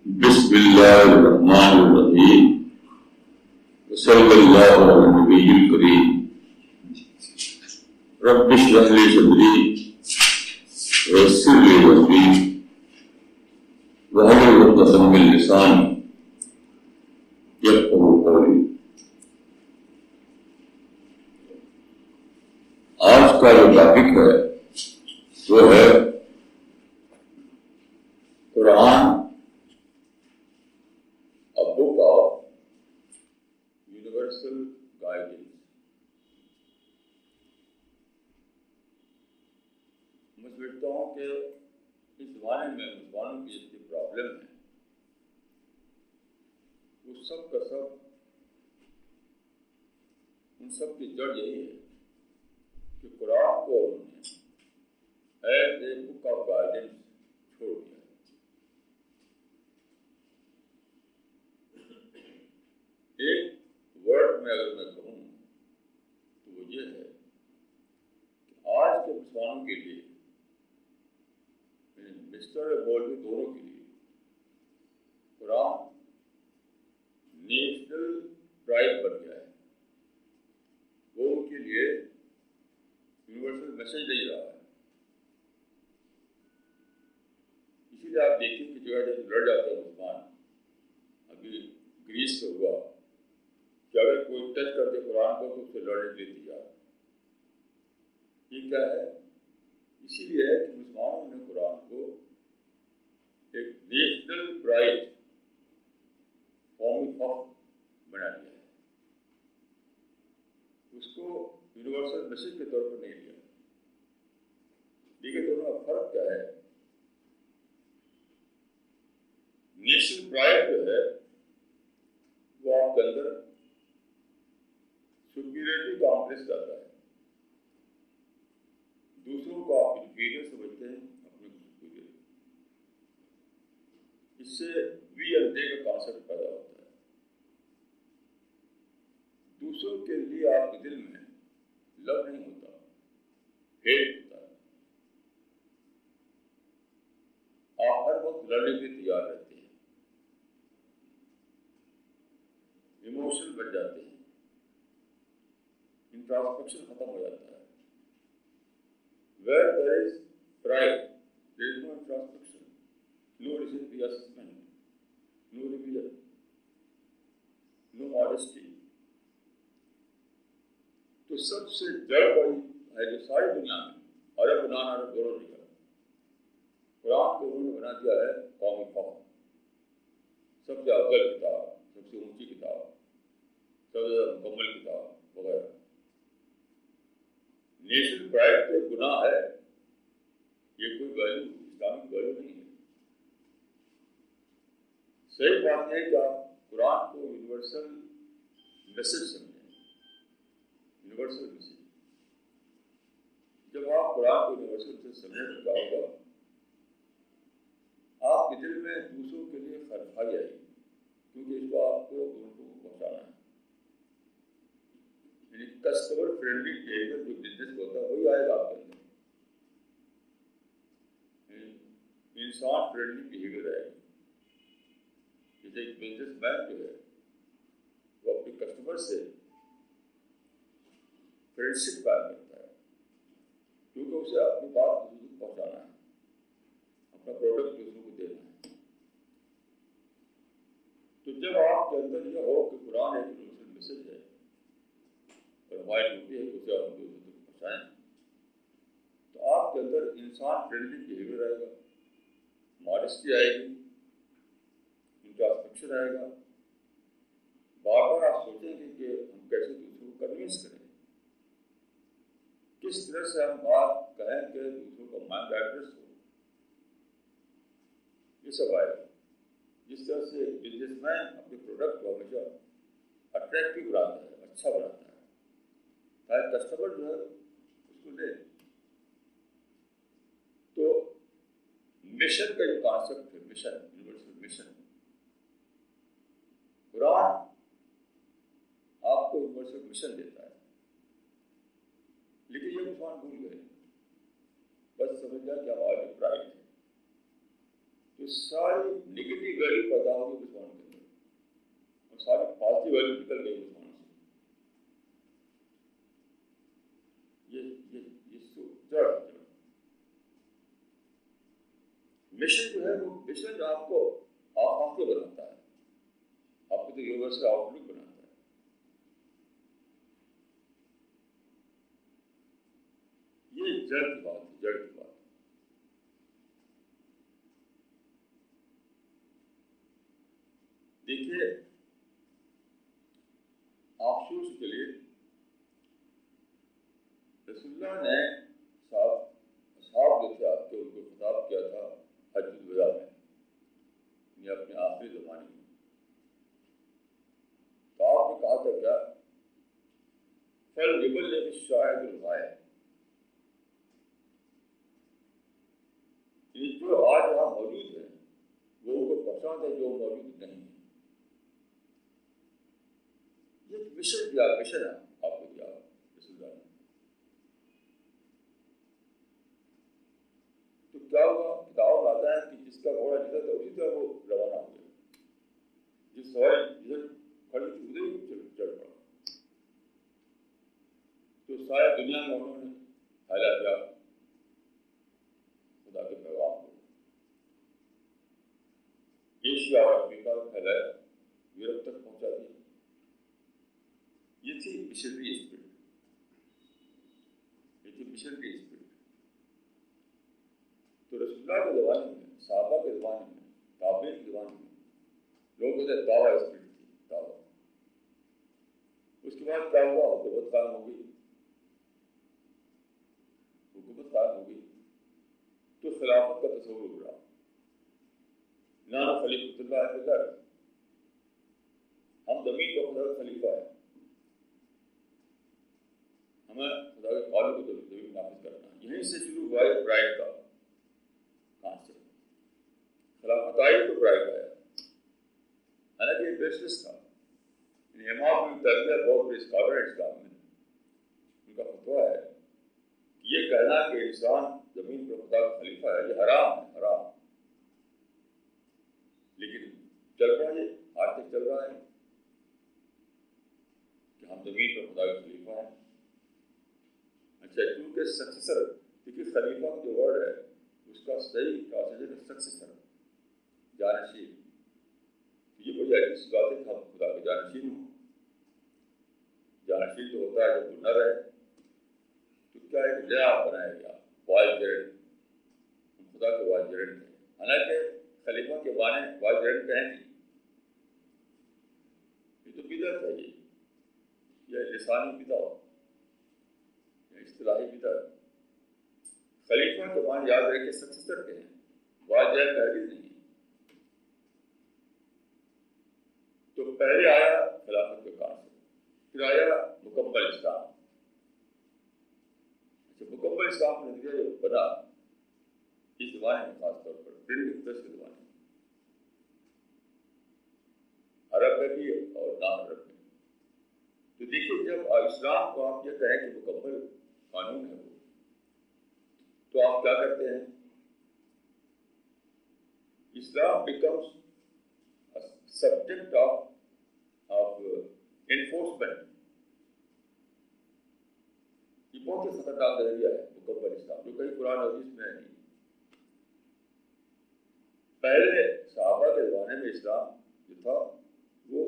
بسم اللہ الرحمن الرحیم صلی اللہ علی النبی الکریم رب اشرح لی صدری ویسر لی امری واحلل عقدۃ من لسانی یفقہوا قولی۔ آج کا جو ٹاپک ہے وہ ہے قرآن a book of universal guidance۔ میں سمجھتا ہوں کہ اس زمانے میں مسلمانوں کی جو پرابلم ہے وہ سب کا سب ان سب کی جڑ یہی ہے کہ قرآن کو انہوں نے as a book of guidance چھوڑ دیا۔ ایک ورڈ میں اگر میں کہوں تو وہ یہ ہے کہ آج کے مسلمانوں کے لیے مسٹر اور مولوی دونوں کے لیے قرآن نیشنل پرائز بن گیا ہے۔ وہ ان کے لیے یونیورسل میسج دے رہا ہے۔ اسی لیے آپ دیکھیں کہ جو ہے جب لڑ جاتا ہے مسلمان، ابھی گریس سے ہوا کہ اگر کوئی ٹچ کر دے قرآن کو تو اس سے لڑنے کے لیے تیار۔ یہ کیا ہے؟ اسی لیے ہے کہ مسلمانوں نے قرآن کو ایک نیشنل پرائز، قومی فخر بنا دیا ہے۔ اس کو یونیورسل میسج کے طور پر نہیں لیا۔ دیکھیے دونوں کا فرق کیا ہے؟ نیشنل پرائز جو ہے وہ آپ کے اندر سپیریورٹی کامپلیکس لاتا ہے۔ دوسروں کو آپ انفیریئر سمجھتے ہیں، اپنے کو سپیریئر۔ اس سے وی اینڈ دے کا کانسیپٹ پیدا ہوتا ہے۔ دوسروں کے لیے آپ کے دل میں لو نہیں ہوتا، ہیٹ ہوتا ہے۔ آپ ہر وقت لڑنے کے لیے تیار رہتے ہیں، ایموشنل بن جاتے ہیں، انٹراسپیکشن ختم ہو جاتا ہے۔ Where there is pride, there is no introspection, no reassessment, no revision, no modesty۔ تو سب سے جڑ وہی ہے جو ساری دنیا میں عرب نان عرب دونوں نہیں کرا۔ قرآن کو انہوں نے بنا دیا ہے قومی فخر، سب سے افضل کتاب، سب سے اونچی کتاب، سب سے مکمل کتاب وغیرہ۔ نیشنل پرائڈ تو گناہ ہے، یہ کوئی ویلیو اسلامک ویلیو نہیں ہے۔ صحیح بات ہے کہ آپ قرآن کو یونیورسل میسج سمجھیں، یونیورسل میسج۔ جب آپ قرآن کو یونیورسل میسج سمجھیں تو کیا ہوگا؟ آپ کے دل میں دوسروں کے لیے خیرخواہی آئے گی، کیونکہ اس کو آپ کو دوسروں کو پہنچانا ہے۔ یعنی کسٹمر فرینڈلی بہیویئر جو بزنس ہوتا ہے وہی آئے گا آپ کے اندر، انسان فرینڈلی بہیویئر آئے گا۔ جیسے ایک بزنس مین جو ہے وہ اپنے کسٹمر سے فرینڈشپ قائم کرتا ہے، کیونکہ اسے اپنی بات دوسروں کو پہنچانا ہے، اپنا پروڈکٹ دوسروں کو دینا ہے۔ تو جب آپ کے اندر یہ ہو کہ قرآن ایک یونیورسل میسج ہے اور ہماری ڈیوٹی ہے کہ اسے ہم دوسروں تک پہنچائیں، تو آپ کے اندر انسان فرینڈلی بہیویئر آئے گا، ماڈسٹی آئے گی، انٹراسپیکشن آئے گا۔ بار بار آپ سوچیں گے کہ ہم کیسے دوسروں کو کنوینس کریں، کس طرح سے ہم بات کہیں کہ دوسروں کا مائنڈ ایڈریس ہو۔ یہ سب آئے گا۔ جس طرح سے بزنس مین اپنے پروڈکٹ کو ہمیشہ اٹریکٹیو بناتا ہے، اچھا بناتا ہے، تاکہ کسٹمر جو ہے اس کو لے۔ تو مشن کا جو کانسیپٹ ہے، مشن، یونیورسل مشن، قرآن آپ کو یونیورسل مشن دیتا ہے۔ لیکن یہ مسلمان بھول گئے، بس سمجھ جائے کہ ہماری پرائڈ ہے، تو ساری نگیٹو ویلیو پیدا ساری پازیٹیو ویلیو نکل گئی مسلمانوں سے. یہ جڑ مشن جو ہے وہ مشن آپ کو آفاقی بناتا ہے, آپ کو تو یونیورسل آؤٹ لک بناتا ہے. یہ جڑ کی بات ہے, جڑ کی بات. دیکھیے آپ شروع سے چلیے, رسول اللہ نے اصحاب جو تھے آپ کے, ان کو خطاب کیا تھا حج الوداع میں, یعنی اپنے آخری زمانے میں. تو آپ نے کہا تھا کیا, فَلْيُبَلِّغِ الشَّاهِدُ الْغَائِبَ, یہ جو آج وہاں موجود ہے وہ ان کو پہچان ہے جو موجود نہیں ہے. یہ مشن دیا, مشن ہے آپ کو دیا رسول اللہ نے. تو کیا ہوا, کتاب میں آتا ہے کہ جس کا گھوڑا جتا تھا اسی طرح وہ روانہ ہو گیا, جس سواری جدھر کھڑی تھی ادھر ہی چڑھ پڑا. تو ساری دنیا میں انہوں نے پھیلا دیا خدا کے پیغام کو. ایشیا اور افریقہ کو پھیلایا, یورپ تک پہنچا دیا. یہ تھی مشنری اسپرٹ, یہ تھی مشنری اسپرٹ. تو رسول اللہ کے زمانے میں, صحابہ کے زمانے میں, تابعین کے زمانے میں لوگوں کے دعویٰ اسپرٹ تھی, دعویٰ. اس کے بعد کیا ہوا, حکومت قائم ہو گئی, حکومت قائم ہو گئی تو خلافت کا تصور اڑا. نان خلیفۃ اللہ کے گھر, ہم زمین کا خدا خلیفہ ہے, ہمیں خدا کے قانون کو زمین نافذ کرنا ہے. یہیں سے شروع ہوا ہے برائٹ کا کانسیپٹ. خلافت آئی تو برائٹ آیا, حالانکہ یہ بیسلس تھا. امام ابن تیمیہ بہت بڑے اسکالر ہیں اسلام میں, ان کا فتویٰ ہے کہ یہ کہنا کہ انسان زمین پر خدا کا خلیفہ ہے یہ حرام ہے, حرام. لیکن چل رہا ہے, آج تک چل رہا ہے کہ ہم زمین پر خدا کا خلیفہ ہیں. اچھا, کیونکہ سکسیسر, کیونکہ خلیفہ جو ورڈ ہے اس کا صحیح ٹرانسلیشن ہے سکسیسر, جانشین. یہ وجہ ہے اس بات ہے کہ ہم خدا کے جانشین ہوں. جانشین تو ہوتا ہے جب وہ نہ رہے تو کیا ایک نیا بنایا گیا, وائسریڈنٹ. ہم خدا کے وائسریڈنٹ ہیں, حالانکہ خلیفہ کے معنی وائسریڈنٹ ہیں نہیں. یہ تو بدعت ہے, یہ لسانی بدعت, یہ اصطلاحی بدعت. خلیفہ کے معنی یاد رکھے سکسیسر کے ہیں, وائسریڈنٹ ہرگز نہیں. تو پہلے آیا خلافت کا کانسیپٹ, پھر آیا مکمل اسلام. اچھا, مکمل اسلام کا نتیجہ جو بنا اس زمانے میں, خاص طور پر پرنٹنگ پریس کے زمانے میں, عرب میں بھی اور نان عرب میں. تو دیکھیے, جب اسلام کو آپ یہ کہیں کہ مکمل قانون ہے وہ, تو آپ کیا کرتے ہیں, اسلام بیکمس سبجیکٹ آف انفورسمنٹ. یہ بہت ہی خطرناک نظریہ ہے مکمل اسلام, جو کہیں قرآن اور حدیث میں ہے نہیں. پہلے صحابہ کے زمانے میں اسلام جو تھا وہ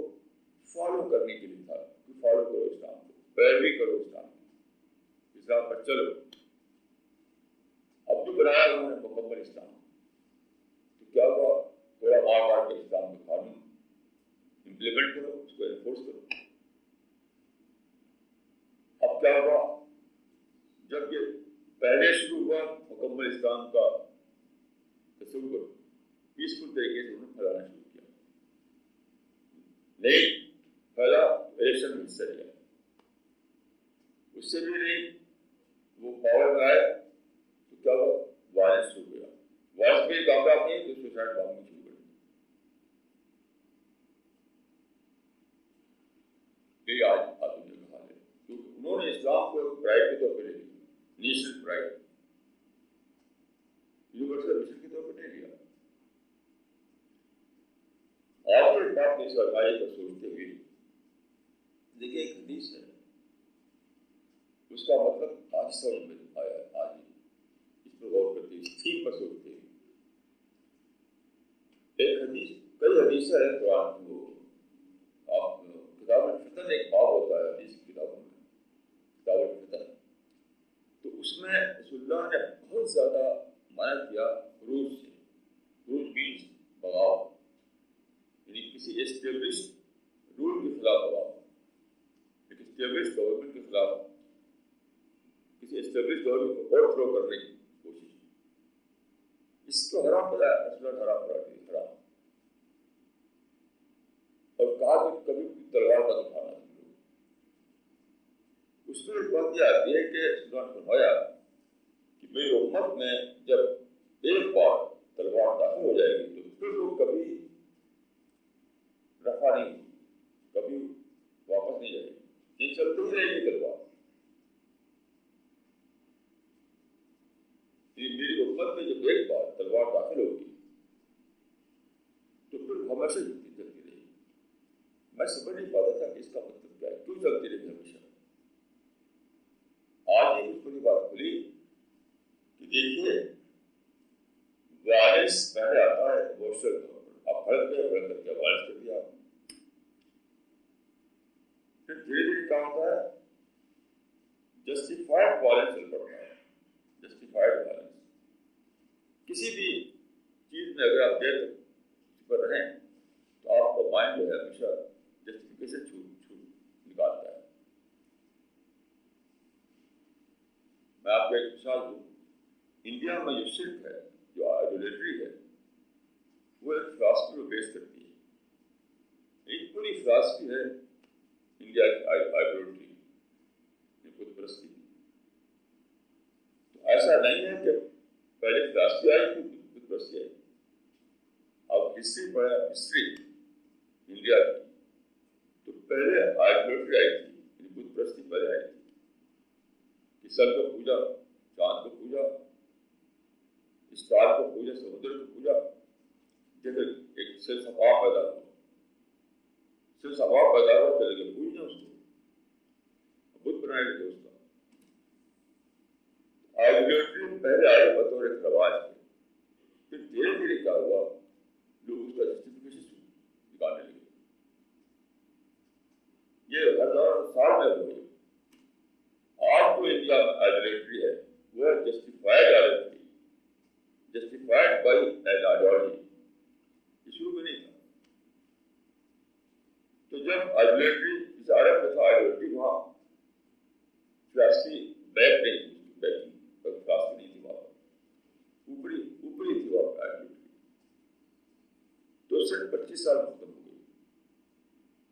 فالو کرنے کے لیے تھا, کہ فالو کرو اسلام کو, پیروی کرو اسلام کی, اسلام پر چلو. اب جو بنایا انہوں نے مکمل اسلام, تو کیا ہوا, تھوڑا مار مار کے اسلام کے قانون امپلیمنٹ کرو, اس کو انفورس کرو. اب کیا ہوا, جب یہ پہلے شروع ہوا مکمل اسلام کا تصور, پیسفل طریقے سے انہوں نے پھیلانا شروع کیا. نہیں پھیلا, الیکشن میں حصہ لیا, اس سے بھی نہیں وہ پاور میں آئے تو کیا ہوا, وائلنس شروع ہوا. وائلنس بھی کامیاب نہیں تو سوسائڈ بامبنگ شروع کر دی. یہ آج دنیا کا حال ہے, کیونکہ انہوں نے اسلام کو ایک پرائڈ کے طور پہ لے لیا, نیشنل پرائڈ, یونیورسل مشن کے طور پر نہیں لیا. آفٹر ایک بات میں اس وقت کو سوچتے ہوئے دیکھیے ایک حدیث ہے، اس کا مطلب آج سمجھ میں آیا، آج اس پر غور کرتے ہوئے اس تھیم پر سوچتے ہوئے ایک حدیث، کئی حدیثیں ہیں قرآن کی، وہ آپ کتاب الفتن ایک باب ہوتا ہے حدیث کی کتابوں میں، کتاب الفتن، تو اس میں رسول اللہ نے بہت زیادہ منع کیا خروج سے. خروج مینس بغاوت، یعنی کسی اسٹیبلش رول کے خلاف بغاوت، ایک اسٹیبلش گورنمنٹ کے خلاف، کسی اسٹیبلش گورنمنٹ کو اوور تھرو کرنے کی کوشش، اس کو حرام بنایا رسول اللہ، حرام کرا دیا، حرام. اور کہا کہ کبھی تلوار کا دکھانا. اس میں ایک بات یہ آتی ہے کہ رسول اللہ نے فرمایا کہ میری امت میں جب ایک بار تلوار داخل ہو جائے گی تو پھر وہ کبھی رفع نہیں ہوگی، کبھی واپس نہیں جائے گی، یہ چلتے ہی رہے گی تلوار. میری امت میں جب ایک بار تلوار داخل ہوگی تو پھر ہمیشہ چلتی رہے گی. میں سمجھ نہیں پاتا تھا کہ اس کا مطلب کیا ہے، کیوں چلتی رہے گی ہمیشہ. آج یہ اس بڑی بات کھلی کہ دیکھیے وائلنس پہلے آتا ہے ایموشنل طور پر، آپ بھڑک کر کے وائلنس کر دیا آپ، پھر دھیرے دھیرے کیا ہوتا ہے جسٹیفائڈ وائلنس چل پڑتا ہے. جسٹیفائڈ وائلنس کسی بھی چیز میں اگر آپ دیر تک پر رہیں تو آپ کا مائنڈ جو ہے ہمیشہ جسٹیفیکیشن چھوٹ نکالتا ہے. میں آپ کو ایک مثال دوں، انڈیا میں جو شرک ہے، جو آئیڈولیٹری ہے، وہ ایک فلاسفی کو بیس کرتی ہے. ایک پوری فلاسفی ہے انڈیا کی آئیڈولیٹری، بت پرستی کی. تو ایسا نہیں ہے کہ پہلے فلاسفی آئی پھر بت پرستی آئی. آپ ہسٹری پڑھیں، ہسٹری انڈیا کی، تو پہلے آئیڈولیٹری آئی تھی، بت پرستی پہلے آئی تھی. سن کو پوجا، چاند کو پوجا، اسٹار کو پوجا، سمندر کو پوجا. جب ایک سیلف افواہ پیدا ہوا، سیلف افواہ پیدا ہوا چلے گئے پوج جائے اس کو، بت بنائے لگے اس کا. آئیڈیولوجی پہلے آئے بطور ایک رواج کے، پھر دھیرے دھیرے کیا ہوا لوگ اس کا جسٹیفیکیشن نکالنے لگے. یہ ہزاروں سال میں ہوئی. آج جو انڈیا میں آئیڈیولوجی ہے وہ ہے justified ideology, justified by an ideology. یہ شروع میں نہیں تھا. تو جب آئیڈیولوجی اس عرب میں تھا، آئیڈیولوجی وہاں فلاسفی بیک نہیں تھی، بیکنگ فلاسفی نہیں تھی وہاں، اوپری تھی وہاں آئیڈیولوجی. تو صرف 25 سال میں ختم ہو گئی،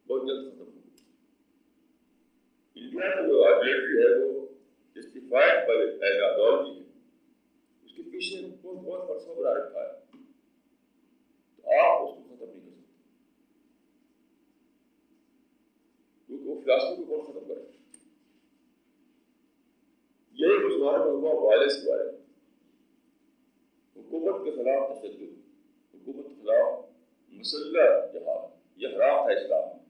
بہت جلد ختم ہو گئی. انڈیا کی جو آئیڈیولوجی ہے وہ جسٹیفائڈ بائی این آئیڈیالوجی ہے، اس کے پیچھے بہت فلسفہ بنا رکھا ہے. تو آپ اس کو ختم نہیں کر سکتے، کیونکہ وہ فلاسفی کو کون ختم کرے. یہی اس بارے میں ہوا وائلنس کے بارے میں، حکومت کے خلاف تشدد، حکومت کے خلاف مسلح جہاد. یہ حرام تھا اسلام میں،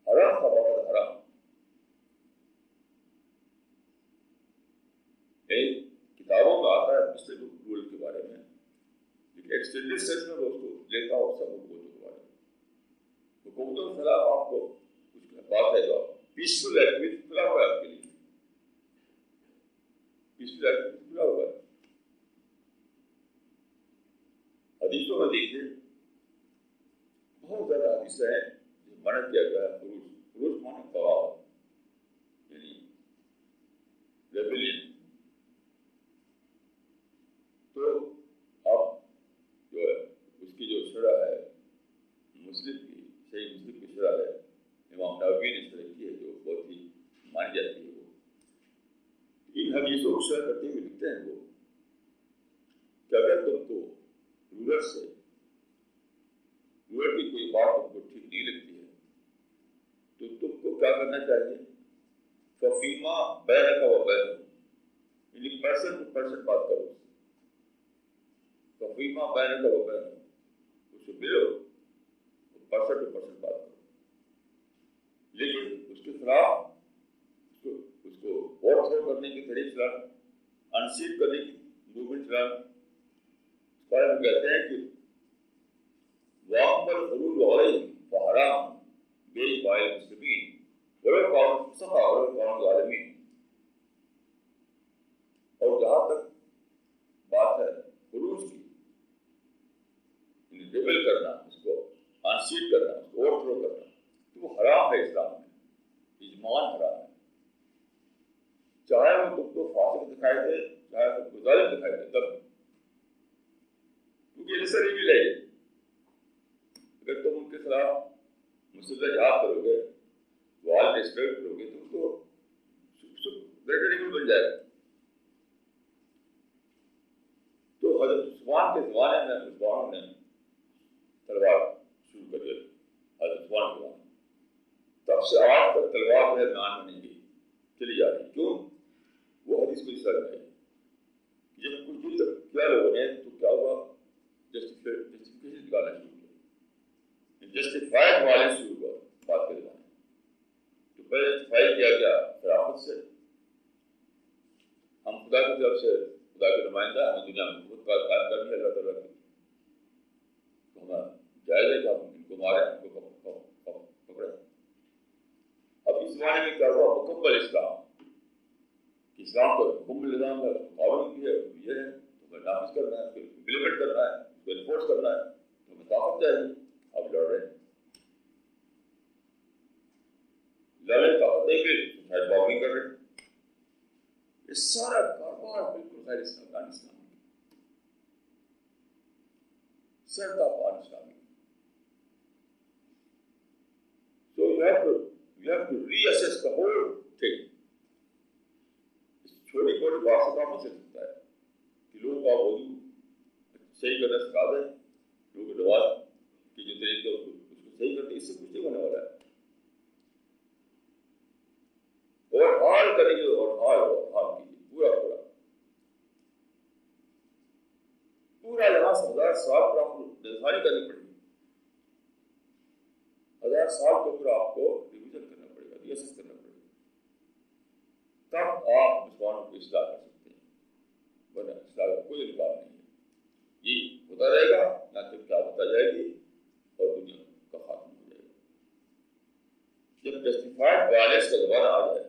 حرام تھا، بہت حرام. کتابوں میں آتا ہے مسلم رول کے بارے میں، لیکن ایکسٹینڈیڈ سینس میں وہ اس کو لیتا ہوں سب حکومتوں کے بارے میں. حکومتوں کے خلاف آپ کو کچھ بات ہے تو پیسفل ایکٹیویٹی کھلا ہوا ہے آپ کے لیے، پیسفل ایکٹیویٹی کھلا ہوا ہے. حدیثوں میں دیکھیے بہت زیادہ حدیثیں ہیں جو منع کیا گیا ہے خروج. خروج مانے بغاوت، یعنی ریبیلین. تو اب جو ہے اس کی جو شرح ہے مسلم کی، صحیح مسلم کی شرح ہے، امام نووی نے شرح کی ہے جو بہت ہی مانی جاتی ہے. وہ ان حدیثوں کو شرح کرتے ہوئے لکھتے ہیں وہ کہ اگر تم کو رولر سے، رولر کی کوئی بات تم کو ٹھیک نہیں لگتی ہے تو تم کو کیا کرنا چاہیے؟ ففیما بینک و بین، یعنی پرسن ٹو پرسن بات کرو. ففیما بینک و بین، اس سے ملو، پرسن پرسن ٹو پرسن بات کرو، لیکن اس کے خلاف اس کو اوور تھرو کرنے کی طریقے چلانا، انسیٹ کرنے کی موومنٹ چلانا، اس بارے میں کہتے ہیں کہ وَأَمَّا الْغُلُوُّ عَلَيْهِمْ فَحَرَامٌ بِإِجْمَاعِ الْمُسْلِمِينَ وَلَوْ كَانُوا فُسَقَاءَ وَلَوْ كَانُوا ظَالِمِينَ۔ اور جہاں تک بات ہے خروج کی، ریبل کرنا، اس کو انسیٹ کرنا، اس کو اوور تھرو کرنا، تو وہ حرام ہے اسلام میں، اجماعاً حرام ہے، چاہے وہ تم کو فاسق دکھائی دے، چاہے تم کو ظالم دکھائی دے، تب کیونکہ اس طرح بھی لگے اگر تم ان کے خلاف مسلح جہاد کرو گے، وال ڈسٹرب کرو گے، تم تو بن جائے گا۔ تو حضرت عثمان کے زمانے میں مسلمانوں نے تلوار شروع کر دیا، حضرت عثمان کے زمانے، تب سے آج تک تلوار جو ہے میدان میں نہیں گئی، چلی جا رہی۔ کیوں؟ وہ حدیث کو اس طرح ہے، جب کچھ دن تک کیا لوگوں نے تو کیا ہوا، جسٹیفیکیشن نکالنا شروع کیا، جسٹیفائڈ والے شروع ہوا بات کے زمانے۔ تو پہلے جسٹیفائی کیا گیا خلافت سے، ہم خدا کی طرف سے خدا کے نمائندہ، ہمیں دنیا میں حکومت کا قائم کرنی ہے اللہ تعالیٰ کی، تو ہمیں جائز ہے کہ ہم ان کو ماریں، ان کو پکڑیں۔ اب اس زمانے میں کیا ہوا، مکمل اسلام، اسلام کا مکمل نظام ہے، قانون بھی ہے، یہ ہے، تو ہمیں نافذ کرنا ہے، پھر امپلیمنٹ کرنا ہے، اس کو انفورس کرنا ہے، تو ہمیں طاقت چاہیے۔ اب لڑ رہے ہیں، لڑنے طاقت دے کے سوسائڈ بامبنگ کر رہے ہیں، یہ سارا کاروبار بالکل غیر اسلامی، سرتا پار اسلامی۔ So you have to reassess the whole thing۔ چھوٹی چھوٹی بات سے کام نہیں چل سکتا ہے کہ لوگوں کا وضو صحیح کرنا سکھا دیں، لوگوں کی نماز کی جو طریقے اس کو صحیح کرتے، اس سے کچھ نہیں ہونے والا ہے۔ اور حال کریں گے، اور حال کیجیے، پورا یہاں سے 1000 سال پر آپ کو نظاری کرنی پڑے گی، 1000 سال کے اوپر آپ کو ریویژن کرنا پڑے گا، ریاسس کرنا پڑے گا، تب آپ مسلمانوں کو اصلاح کر سکتے ہیں، ورنہ اصلاح کا کوئی امکان نہیں ہے۔ یہ ہوتا رہے گا، نہ تو کیا ہوتا جائے گی اور دنیا کا خاتمہ ہو جائے گا۔ جب جسٹیفائڈ وائلنس کا زمانہ آ جائے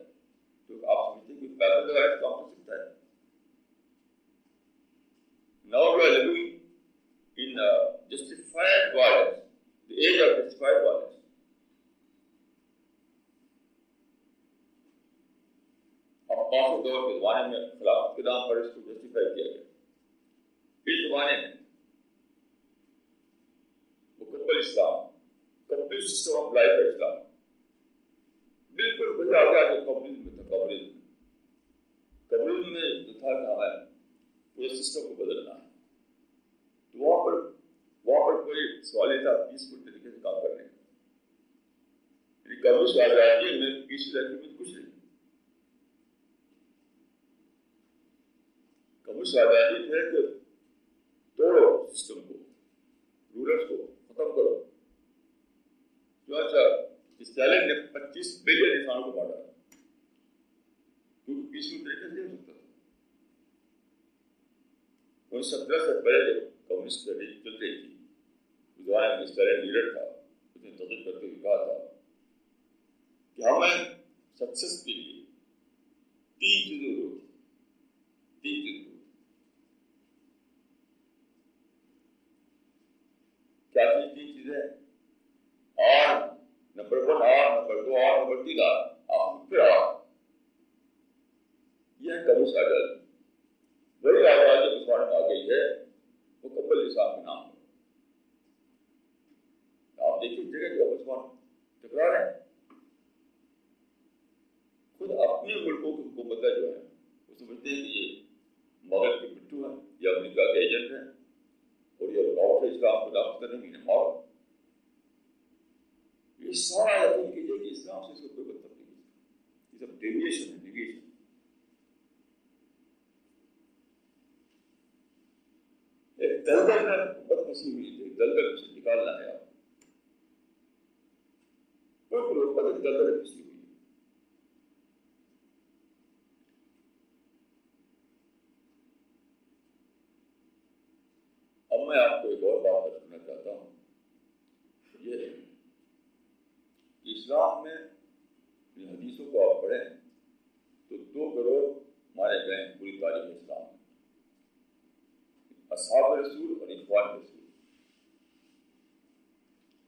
تو آپ سمجھتے ہیں کہ پیدل لگائے کام کر سکتا ہے۔ Now we are living in justified violence, the age of justified violence۔ اب پانچویں دور کے زمانے میں خلافت کے نام پر اس کو جسٹیفائی کیا گیا۔ اس زمانے میں مکمل اسلام، کمپلیٹ سسٹم آف لائف ہے اسلام، بالکل وہی آ گیا جو کمپلیٹ میں تھا۔ کمپلیٹ میں جو تھا کہ ہمیں پورے سسٹم کو بدلنا ہے، تو وہاں پر کوئی سوال نہیں تھا پیسفل طریقے سے کام کرنے کا، یعنی کمیونسٹ آزادی میں پیسفل ایگریمنٹ کچھ نہیں۔ کمیونسٹ آزادی جو ہے کہ توڑو سسٹم کو، رولرس کو ختم کرو۔ جو اچھا اسٹالن نے 25 بلین انسانوں کو مارا، کیونکہ پیسفل طریقے سے نہیں ہو سکتا۔ 1917 سے پہلے جب کمیونسٹ ریجیم چل رہی تھی، اس زمانے میں اسٹالن لیڈر تھا، اس نے تقریر کرتے ہوئے کہا تھا کہ ہمیں سکسیس کے لیے 3 چیزیں ضرورت ہے، 3 چیزیں۔ کیا 3 چیزیں؟ R, number 1 R, number 2 R, number 3 R, آپ پھر آر۔ یہ ہے کمیونسٹ آزادی۔ وہی آزادی مسلمان میں آ گئی ہے مکمل اسلام کے نام پر۔ آپ دیکھیے جگہ جگہ مسلمان ٹکرا رہے ہیں، خود اپنے ملکوں کی حکومتیں جو ہیں وہ سمجھتے ہیں کہ یہ مغرب کے پٹھو ہیں، یہ امریکہ کے ایجنٹ ہیں، اور یہ رکاوٹ ہے اسلام کو نافذ کرنے میں، اور یہ سارا یقین کیجیے کہ اسلام سے اس کو کوئی مطلب نہیں ہے، یہ سب ڈیویشن ہے، ڈیویشن۔ ایک دلدل میں امت پھنسی ہوئی ہے، دلدل سے نکالنا ہے آپ۔ محبت ایک قدر کسی ہوئی. اب میں آپ کو ایک اور بات کرنا چاہتا ہوں. یہ اسلام میں حدیثوں کو آپ پڑھیں تو 2 گروہ مانے گئے ہیں پوری تاریخ اسلام میں: اصحاب رسول اور اخوان رسول.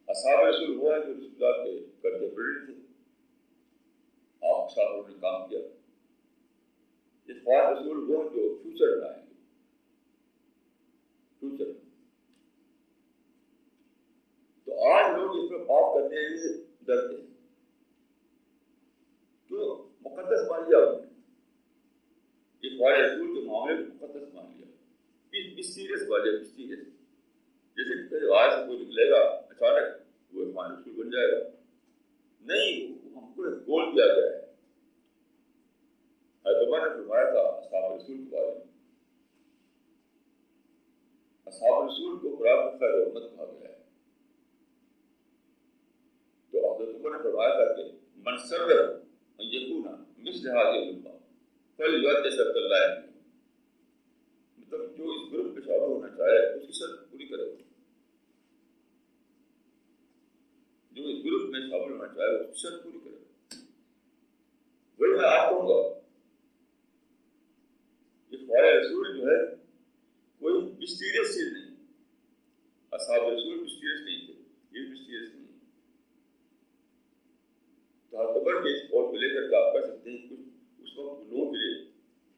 اصحاب رسول وہ ہے جو رسول اللہ کے کنٹمپریری تھے، آپ کے ساتھ انہوں نے کام کیا. اخوان رسول وہ جو فیوچر میں آئیں گے، فیوچر. تو آج لوگ اس میں بات کرنے کے لیے ڈرتے ہیں. کیوں؟ مقدس مان لیا انہوں نے. اخوان رسول کے معاملے کو مقدس مان لیا. سیریس والے سیریس، جیسے کہ آج سے کوئی نکلے گا اچانک وہ اخوان رسول بن جائے گا. نہیں، ہم کو ایک گول دیا گیا ہے. عمر نے فرمایا تھا اصحاب رسول کے بارے میں، اصحاب رسول کو قرآن میں خیر و رحمت کہا گیا ہے. تو حضرت عمر نے فرمایا تھا کہ من سرہ ان یکون مثل هذه الامة فلیؤدِ شرط اللہ علیہ. مطلب جو اس گروپ میں شامل ہونا چاہے اس کی شرط پوری کرے. جو اس گروپ میں شامل ہونا چاہے اس کی شرط پوری کرے. وہی میں آپ کہوں گا، یہ خواہ رسول جو ہے کوئی مسٹیریس چیز نہیں. اصحاب رسول مسٹیریس نہیں تھے، یہ مسٹیریس نہیں. تو خبر کے اس اور کو لے کر کے آپ کہہ سکتے ہیں کچھ اس وقت لوگوں کے لیے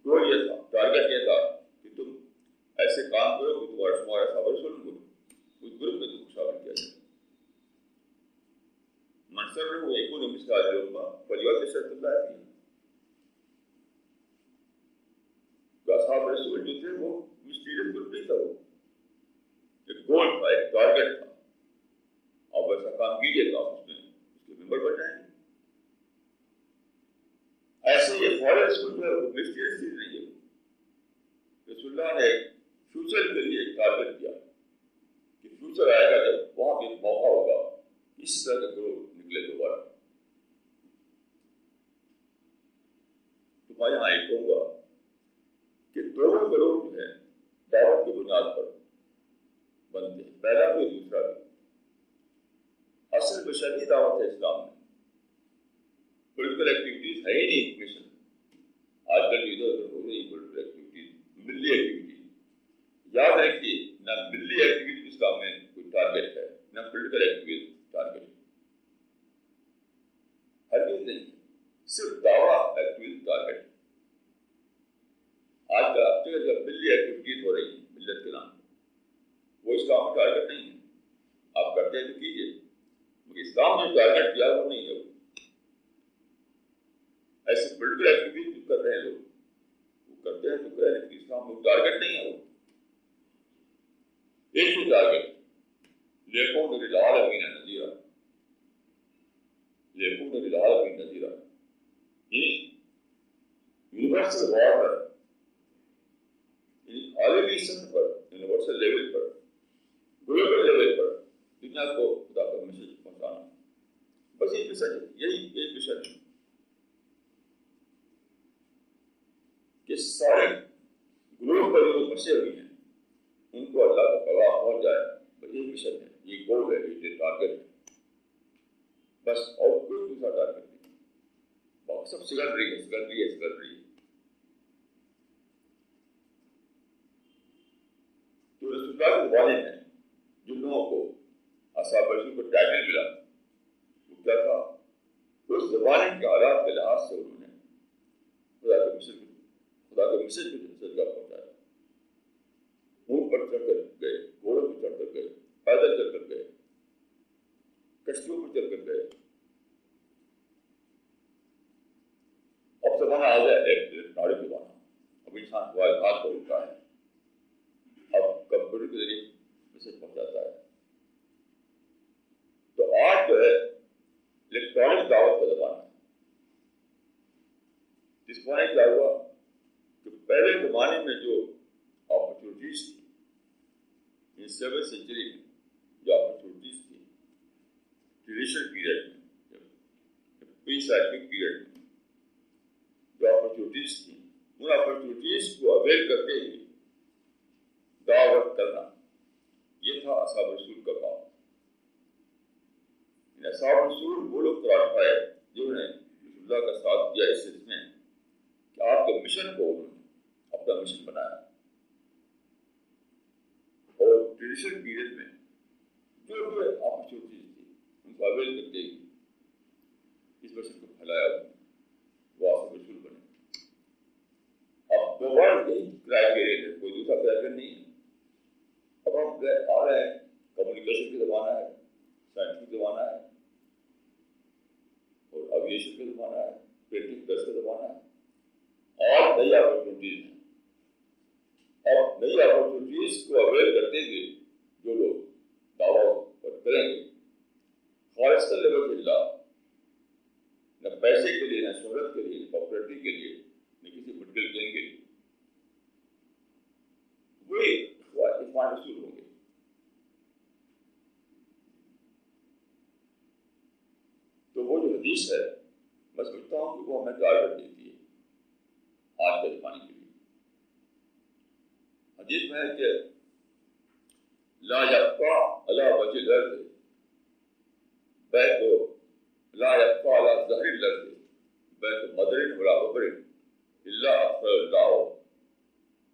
گول یہ تھا، ٹارگیٹ یہ تھا کہ تم ایسے کام کرو کہ تمہارا شمار اصحاب رسول کو اس گروپ میں تم کو شامل کیا جائے. منصر میں وہ ایک مثل هذه الامة فلیؤدِ شرط اللہ علیہ. تو اصحاب رسول جو تھے وہ مسٹیریس گروپ نہیں تھا، وہ ایک گول تھا، ایک ٹارگیٹ تھا. آپ ایسا کام کیجیے تو آپ اس میں اس کے ممبر بن جائیں گے. ایسے یہ فارغ رسول جو ہے وہ مسٹیریس چیز نہیں ہے. رسول اللہ نے ایک فیوچر کے لیے ایک ٹارگیٹ دیا کہ فیوچر آئے گا جب وہاں پہ ایک موقع ہوگا اس طرح کے گروہ نکلے دوبارہ. تو میں یہاں ایک کہوں گا کہ دونوں گروہ جو ہے دعوت کی بنیاد پر بنتے ہیں، پہلا بھی دوسرا بھی. اصل بشری دعوت ہے اسلام میں. پولیٹیکل ایکٹیویٹیز ہے ہی نہیں. مشن آج کل ادھر ادھر ہو رہی پولیٹیکل ایکٹیویٹیز، ملی ایکٹیویٹیز. یاد رکھیے نہ ملی ایکٹیویٹی اسلام میں کوئی ٹارگیٹ ہے، نہ پولیٹیکل ایکٹیویٹی ٹارگیٹ ہے. ہرگز نہیں، صرف دعوت ایکٹیویٹی ٹارگیٹ ہے. آج کل آپ جب ملی ایکٹیویٹیز ہو رہی ہیں ملت کے نام پر، وہ اسلام کا ٹارگیٹ نہیں ہے. آپ کرتے ہیں تو کیجیے، مگر اسلام نے ٹارگیٹ کیا وہ نہیں ہے. ایسے پولیٹیکل ایکٹیویٹیز جو کر رہے ہیں لوگ، وہ کرتے ہیں تو کہہ رہے ہیں کہ اسلام میں ٹارگیٹ نہیں ہے. وہ ایک ہی ٹارگیٹ، لیکون للعالمین نذیرا، لیکون للعالمین نذیرا. یونیورسل وارڈر، عالمی سطح پر، یونیورسل لیول پر، گلوبل لیول پر دنیا کو خدا کا میسج پہنچانا. بس یہ مشن ہے، یہی مشن ہے کہ سارے گروہ پر جو پھنسے ہوئے ہیں ان کو اللہ کا پیغام پہنچ جائے. بس یہی مشن ہے، یہ گول ہے، یہ ٹارگیٹ ہے. بس اور کوئی دوسرا ٹارگیٹ نہیں. باقی سب سیکنڈری ہے، سیکنڈری ہے، سیکنڈری ہے. تو رسول اللہ کے والد ہیں جن لوگوں کو اصحاب رسول کو ٹائٹل ملا، وہ کیا تھا؟ اس زمانے کے حالات کے لحاظ سے انہوں نے خدا کے مسجد کو صدقہ پہنچایا. اونٹ پر چڑھ کر گئے، گھوڑوں پر چڑھ کر گئے، پیدل چل کر گئے، کشتیوں پر چل کر گئے. اب زمانہ آ گیا الیکٹرانک زمانہ. اب انسان ہوائی جہاز پر اٹھتا ہے، اب کمپیوٹر کے ذریعے میسج پہنچاتا ہے. تو آج جو ہے الیکٹرانک دعوت کا زمانہ ہے. جس زمانے کیا ہوا کہ پہلے زمانے میں جو اپرچونیٹیز تھی، ان 7ویں سینچری میں جو اپرچونیٹیز تھی ٹریڈیشنل پیریڈ میں، پری سائنٹیفک پیریڈ میں جو اپرچونیٹیز تھیں ان اپرچونیٹیز کو اویل کرتے ہوئے دعوت کرنا، یہ تھا اصحاب رسول کا کام۔ اصحاب رسول وہ لوگ قرار پائے جنہوں نے رسول اللہ کا ساتھ دیا اس میں کہ آپ کے مشن کو انہوں نے اپنا مشن بنایا، اور ٹریڈیشنل پیریڈ میں جو بھی اپرچونیٹیز تھی ان کو اویل کرتے ہوئے اس مشن کو پھیلایا، وہ اصحاب رسول بنے۔ اب دوبارہ یہی کرائٹیریا ہے، کوئی دوسرا کرائٹیریا نہیں ہے۔ اب ہم آ رہے ہیں، کمیونیکیشن کا زمانہ ہے، سائنس کا زمانہ ہے، اور ایویشن کا زمانہ ہے، پرنٹنگ پریس کا زمانہ ہے، اور نئی اپرچونیٹیز ہیں۔ اور نئی اپرچونیٹیز کو اویل کرتے ہوئے جو لوگ دعویٰ کریں گے خالص لیول سے اللہ، نہ پیسے کے لیے، نہ شہرت کے لیے، نہ پاپولرٹی کے لیے، نہ کسی پولیٹیکل گین کے لیے، وہی عرفان رسول ہوں گے۔ تو وہ جو حدیث ہے میں سمجھتا ہوں کہ وہ ہمیں گائیڈ دیتی ہے آج کے زمانے کے لیے۔ حدیث میں ہے کہ لا یبقى علی وجہ الارض بیت لا یبقى علی ظہر الارض بیت مدر ولا وبر الا اغفر اللہ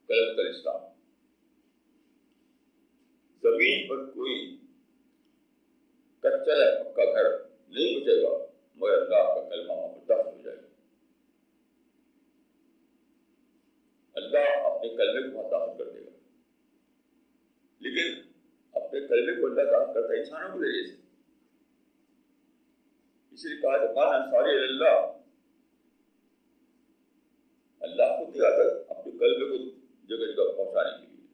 کلمۃ الاسلام۔ زمین پر کوئی کچا یا پکا گھر نہیں بچے گا مگر اللہ کا کلمہ وہاں پر داخل ہو جائے گا۔ اللہ اپنے کلمے کو وہاں داخل کر دے گا، لیکن اپنے کلمے کو اللہ داخل کرتا ہے انسانوں کے ذریعے سے۔ اس لیے کہا کہ من انصاری اللہ، اللہ خود ہی آتا اپنے کلمے کو جگہ جگہ پہنچانے کے لیے۔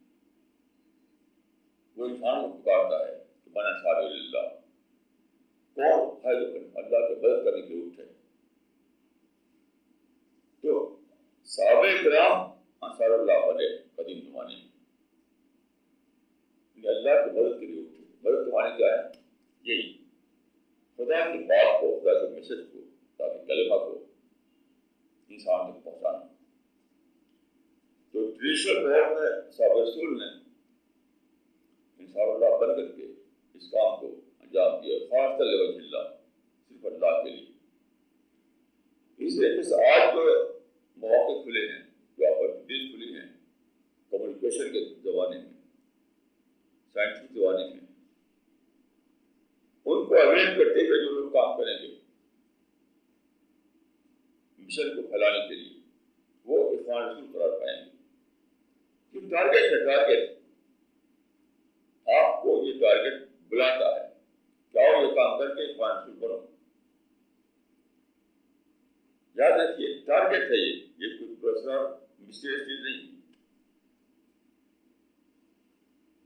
وہ انسان کو پکارتا ہے کہ من انصاری اللہ، کون ہے جو اللہ کی مدد کرنے کے لیے اٹھے؟ تو صحابہ کرام انصار اللہ بنے قدیم زمانے میں، اللہ کی مدد کے لیے اٹھے۔ مدد کے معنی کیا ہے؟ یہی خدا کی بات کو، خدا کے میسج کو، تاکہ کلمہ کو انسان تک پہنچانا۔ تو ٹریڈیشنل دور میں صحابہ رسول نے انصار اللہ بن کر کے اس کام کو انجام دیا، خاص طور وجہ اللہ، صرف اللہ کے لیے۔ اس طریقے سے آج جو مواقع کھلے ہیں، جو اپرچونیٹیز کھلی ہیں کمیونیکیشن کے زمانے میں، سائنس کے زمانے میں، ان کو اویل کرتے ہوئے جو لوگ کام کریں گے مشن کو پھیلانے کے لیے، وہ عرفان رسول قرار پائیں گے۔ یہ ٹارگیٹ ہے، ٹارگیٹ آپ کو، یہ ٹارگیٹ بلاتا ہے کہ آؤ یہ کام کر کے عرفان رسول بنو۔ یاد رکھیے ٹارگیٹ ہے، یہ کوئی پرسنل مسٹیریس چیز نہیں۔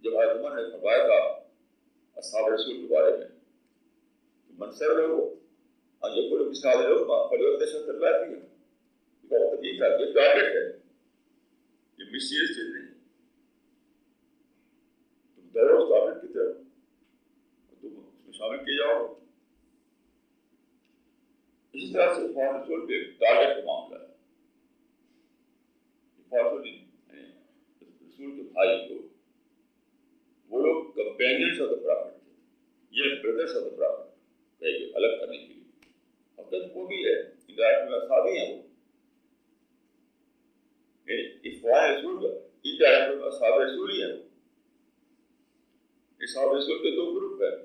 جب حضرت عمر نے فرمایا تھا اصحاب رسول کے بارے میں منصب لوگوں اور یہ پورے مثال لوگ فریود دشت اللہ کی ہے، بہت یہ تھا، یہ ٹارگیٹ ہے، یہ مسٹیریس چیز نہیں۔ تم دوڑو اس ٹارگیٹ کی طرف، تم اس میں شامل کیے جاؤ۔ اسی طرح سے عرفان رسول بھی ایک ٹارگیٹ کا معاملہ ہے۔ عرفان رسول کے بھائی کو وہ لوگ کمپینینس آف دا پرافٹ تھے، یہ بردرس آف دا پرافٹ الگ کرنے کے لیے۔ حقیقت وہ بھی ہے، انڈائریکٹ میں صحابی ہیں وہ، عرفان رسول کا انڈائریکٹ میں صحابہ رسول ہی ہیں وہ۔ صحابہ رسول کے دو گروپ ہیں،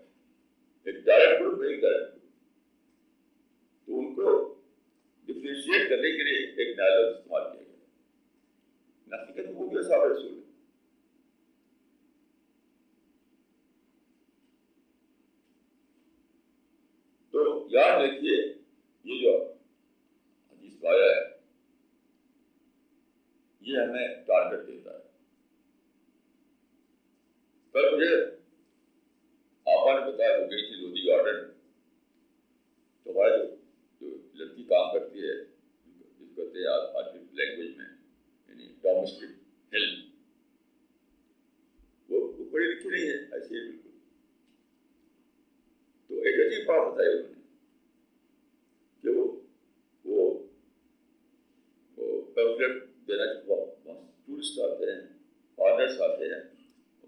ایک ڈائریکٹ گروپ ہے، ایک ڈائریکٹ گروپ۔ تو ان کو ڈفرینشیٹ کرنے کے لیے ایک نیا لفظ استعمال کیا گیا۔ حقیقت وہ بھی صحابہ رسول ہے۔ تو یاد رکھیے یہ جو حدیث پایا ہے یہ ہمیں ٹارگیٹ دیتا ہے۔ کل مجھے آپا نے بتایا، وہ گئی تھی لودھی گارڈن، تو ہمارے جو لڑکی کام کرتی ہے جس کو کہتے ہیں آج کی لینگویج میں یعنی ڈومیسٹک ہیلپ، وہ پڑھی لکھی نہیں ہے، ایسے ہی بالکل۔ تو ایک عجیب بات بتائی انہوں نے کہ وہ ٹورسٹ آتے ہیں، فارنرس آتے ہیں،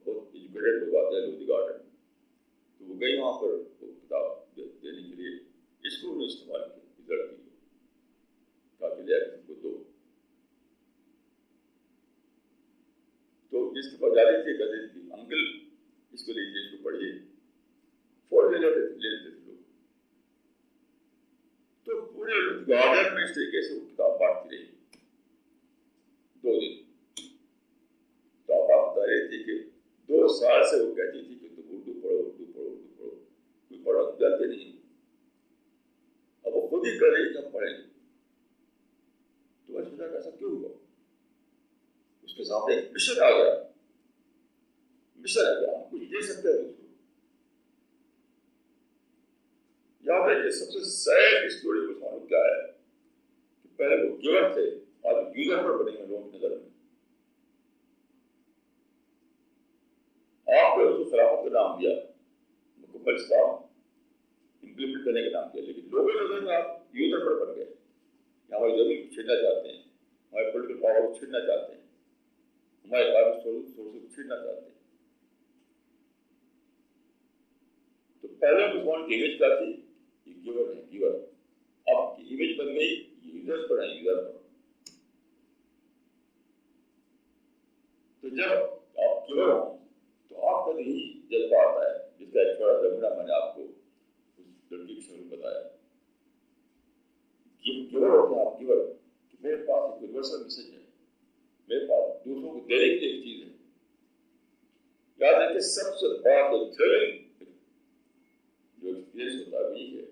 بہت ایجوکیٹڈ لوگ آتے ہیں لودھی گارڈن، تو وہ گئی وہاں پر وہ کتاب دینے کے لیے، اس کو انہوں نے استعمال کیا لڑکی کو، تاکہ لے کسی کو دو. تو جس کے پاس جاتی تھی کہتے تھی انکل اس کو لیجیے، اس کو پڑھیے، فوراً لے لیتے تھے لوگ. تو پورے گارڈن میں اس طریقے سے وہ کتاب بانٹتی رہی 2 دن. تو آپ بتا رہے تھے کہ 2 سال سے وہ کہتی تھی کہ تم اردو پڑھو، اردو پڑھو، اردو پڑھو، کوئی پڑھا جاتے نہیں. اب وہ خود ہی کر رہی کہ ہم پڑھیں گے. تو میں سوچا کہ ایسا کیوں ہوا؟ اس کے سامنے ایک مشن آ گیا، مشن آ گیا، ہم کچھ دے سکتے ہیں اس کو. یاد ہے کہ سب سے سیڈ اسٹوری کو معلوم کیا ہے کہ پہلے وہ گیور تھے، آج یوزر پر بنے ہیں لوگوں کی نظر میں. آپ نے اس کو خلافت کا نام دیا، مکمل اسلام امپلیمنٹ کرنے کا نام دیا، لیکن لوگوں کی نظر میں آپ یوزر پر بن گئے. ہماری زمین کو چھیننا چاہتے ہیں، ہمارے پولیٹیکل پاور کو چھیننا چاہتے ہیں، ہمارے اکانومک سورسز کو چھیننا چاہتے ہیں. تو پہلے مسلمان کی امیج کیا تھی؟ یہ گیور ہے، گیور. اب کی امیج بن گئی یوزر پر ہے، یوزر پر. تو جب آپ گیور ہوں تو آپ کا یہی جذبہ آتا ہے، جس کا ایک چھوٹا نمونہ میں نے آپ کو اس لڑکی کے شروع میں بتایا. گیور ہوتے ہیں آپ، گیور کہ میرے پاس ایک یونیورسل میسج ہے، میرے پاس دوسروں کو دینے کی ایک چیز ہے. یاد ہے کہ سب سے بڑا جو تھرلنگ جو ایکسپیرئنس ہوتا ہے وہی ہے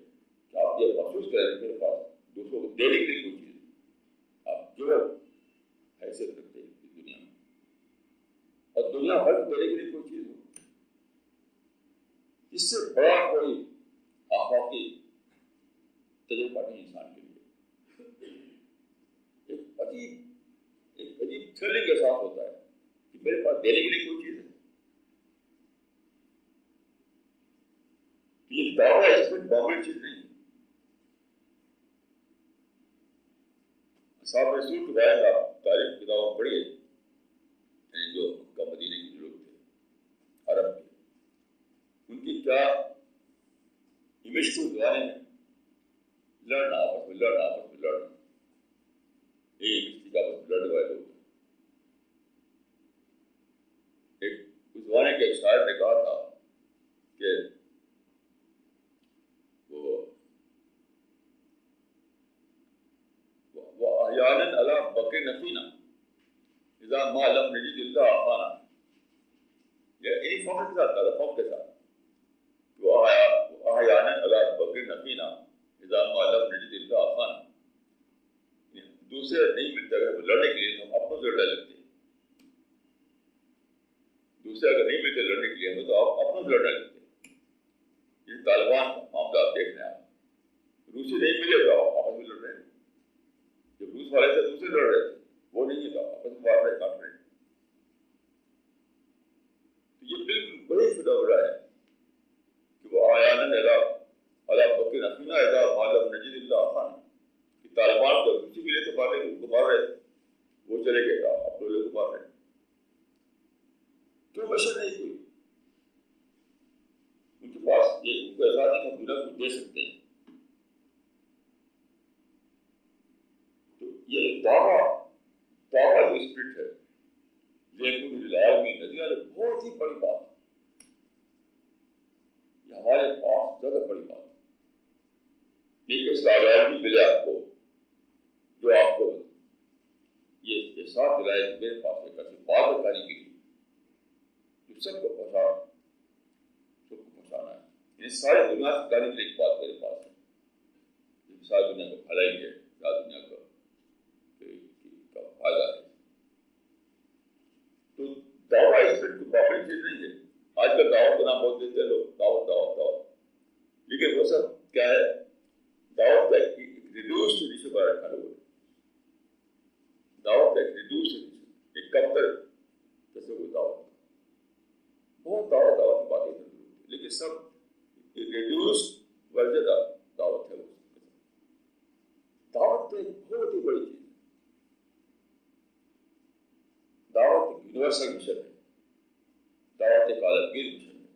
کہ آپ یہ محسوس کریں کہ میرے پاس دوسروں کو دینے کے لیے کوئی چیز ہے. آپ گیور حیثیت رکھتے ہیں اس دنیا میں، اور دنیا بھر کو دینے کے لیے کوئی چیز ہو، اس سے بڑا کوئی آفاقی تجربہ نہیں انسان کے لیے. ایک عجیب تھرلنگ احساس ہوتا ہے کہ میرے پاس دینے کے لیے کوئی چیز ہے. یہ دعویٰ اس میں معمولی چیز نہیں ہے. اصحاب رسول کے بارے میں آپ تاریخ کتابوں پڑھیے، یعنی جو مکہ مدینے کے لوگ تھے عرب کے، ان کی کیا امیج تھی زمانے میں؟ لڑنا، آپس میں لڑنا، آپس میں لڑنا. ایک امیج تھی آپس میں لڑنے والے لوگ. ایک اس زمانے کے ایک شاعر نے کہا تھا کہ وہ احیاناً علی بکر نفینا اذا ما لم نجد الا عفانا. یعنی فوق کے ساتھ تھا، فوق کے ساتھ. وہ احیاناً علی بکر نفینا اذا ما لم نجد الا عفانا. دوسرے نہیں ملتے اگر لڑنے کے لیے تو ہم اپنوں سے لڑنے لگتے ہیں. دوسرے اگر نہیں ملتے لڑنے کے لیے ہمیں تو آپ اپنوں سے لڑنے لگتے ہیں. یہ طالبان کا معاملہ آپ دیکھ رہے ہیں. آپ روسی نہیں ملے تو آپ آپس میں لڑ رہے ہیں. جب روس والے تھے دوسرے لڑ رہے تھے، وہ نہیں تھا آپس میں مار رہے، کاٹ رہے. تو یہ بالکل وہی فٹافڑا ہے کہ وہ آیان علی بکر نفینا اذا ما لم نجد الا عفانا. کہ طالبان کو روسی ملے تو مار رہے، ان کو مار رہے تھے، وہ چلے گئے تھا، اب تو لوگ مار رہے ہیں. کیوں بشر نہیں کوئی؟ ان کے پاس یہ ان کو احساس ہے کہ ہم دنیا کو دے سکتے ہیں. تو یہ دعویٰ جو اسپرٹ ہے لیکن للعالمین نظریہ بہت ہی بڑی بات ہے. یہ ہمارے پاس زیادہ بڑی بات ہے. لیکن اس کا عالمی ملے آپ کو، جو آپ کو یہ احساس دلائے کہ میرے پاس ایک ایسی بات بتانے کے لیے جو سب کو پہنچانا ہے. یہ ساری دنیا سے بتانے کے لیے ایک بات میرے پاس ہے، یہ ساری دنیا کو بھلائی ہے، ساری دنیا کا فائدہ ہے. تو دعویٰ اسپرٹ کو باقی چیز نہیں ہے. آج کل دعوت کا نام بہت دیتے ہیں لوگ، دعوت دعوت دعوت، لیکن وہ سب کیا ہے؟ دعوت کا ایک ریڈیوسڈ ایڈیشن بنا رکھا لوگوں نے. دعوت کا ایک ریڈیوسڈ ایڈیشن، ایک کم تر تصور دعوت. بہت دعوت کی باتیں ضرور ہوتی، لیکن سب ایک ریڈیوسڈ ورژن دعوت ہے. دعوت تو ایک بہت ہی بڑی چیز ہے. یونیورسل مشن ہے، دعوت ایک عالمگیر مشن ہے،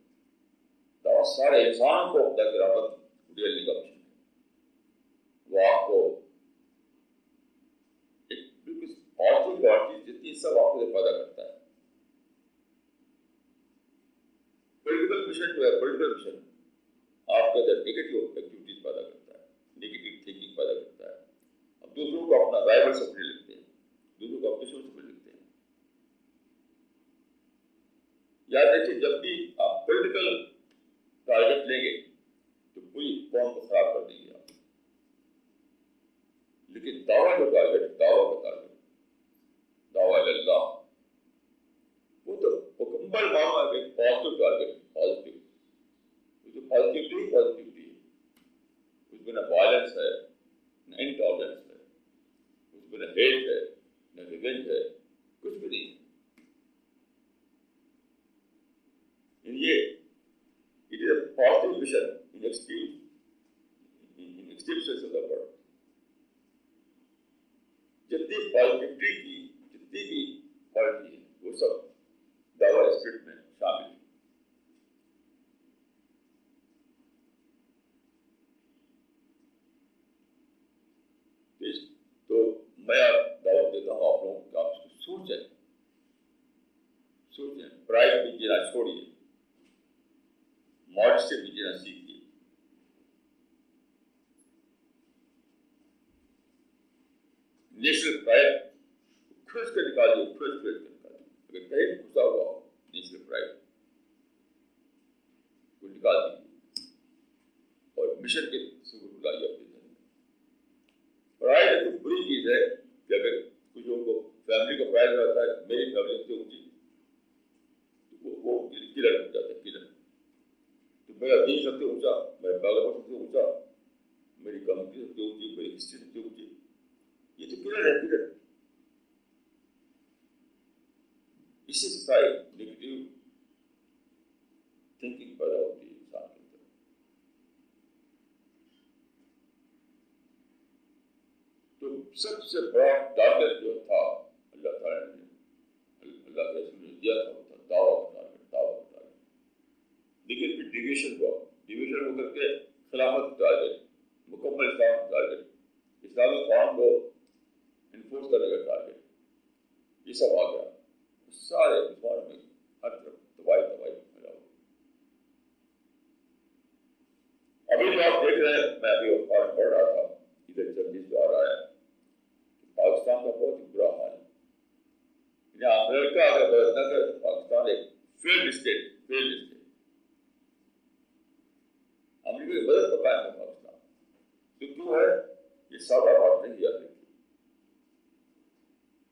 دعوت سارے انسان کو خدا کی رحمت اڈیلنے کا مشن ہے۔ وہ آپ کو ایک بالکل پازیٹیو جتنی سب آپ کو پیدا کرتا ہے۔ پولیٹیکل مشن جو ہے، پولیٹیکل مشن آپ کے اندر نگیٹو ایکٹیویٹیز پیدا کرتا ہے، نگیٹو تھنکنگ پیدا کرتا ہے، اب دوسروں کو اپنا رائول سمجھنے لگتے ہیں، دوسروں کو اپنے دشمن سمجھنے لگتے ہیں۔ یاد رکھیے جب بھی آپ پولیٹیکل ٹارگیٹ لیں گے تو پوری قوم کو خراب کر دیں گے آپ، لیکن دعویٰ جو ٹارگیٹ، دعویٰ کا ٹارگیٹ، دعویٰ اللہ، وہ تو مکمل معاملہ ہے، پازیٹیو ٹارگیٹ، پازیٹیو، جو پازیٹیوٹی ہے، اس میں نہ وائلنس ہے، نہ انٹالرنس ہے، اس میں نہ ہیٹ ہے، نہ ریونج ہے، کچھ بھی نہیں۔ یہ it is a positive mission in extreme sense of the word. جتنی پازیٹیوٹی کی جتنی بھی کوالٹی ہے وہ سب دعویٰ اسپرٹ میں شامل ہے۔ تو میں دعوت دیتا ہوں آپ لوگوں کو، آپ اس کو سوچیں، پرائڈ بھی جینا چھوڑیے، موج سے بھی جینا سیکھیے۔ نیشنل پرائڈ کھوج کے نکالیے، کھوج کے نکالیے، اگر کہیں گھسا ہوا ہو نیشنل پرائڈ کو نکال دیجیے اور مشن کے سبب لائیے اپنے ذہن میں۔ پرائڈ ایک بری چیز ہے کہ اگر کچھ لوگوں کو فیملی کا پرائڈ رہتا ہے، میری فیملی سے اونچی، وہ کلر بن جاتا ہے، کلر۔ تو میرا دین سب سے اونچا، میرا پیغمبر سب سے اونچا، میری کمیونٹی سب سے اونچی، میری ہسٹری سب سے اونچی، یہ تو کلر ہے، کلر۔ اس سے ساری نگیٹو تھنکنگ پیدا ہوتی ہے انسان کے اندر۔ تو سب سے بڑا ٹارگیٹ جو تھا اللہ تعالیٰ نے، اللہ کے رسول نے دیا تھا، وہ تھا دعویٰ کا ٹارگیٹ، دعویٰ کا ٹارگیٹ۔ لیکن پھر ڈیویشن ہو کر کے خلافت کا ٹارگیٹ، مکمل اسلام کا ٹارگیٹ، اسلامی قانون کو انفورس کرنے کا ٹارگیٹ، یہ سب آ گیا۔ سارے مسلمانوں میں ہر طرف تباہی پھیلا ہوا۔ ابھی جو آپ دیکھ رہے ہیں، میں ابھی اخبار پڑھ رہا تھا، ادھر جرنلسٹ جو آ رہا ہے، پاکستان کا بہت ہی برا حال ہے۔ یہاں امریکہ اگر مدد نہ کرے تو پاکستان ایک فیلڈ اسٹیٹ، امریکہ کی مدد کا قائم ہے پاکستان۔ تو کیوں ہے؟ یہ سادہ بات نہیں یاد رکھیے،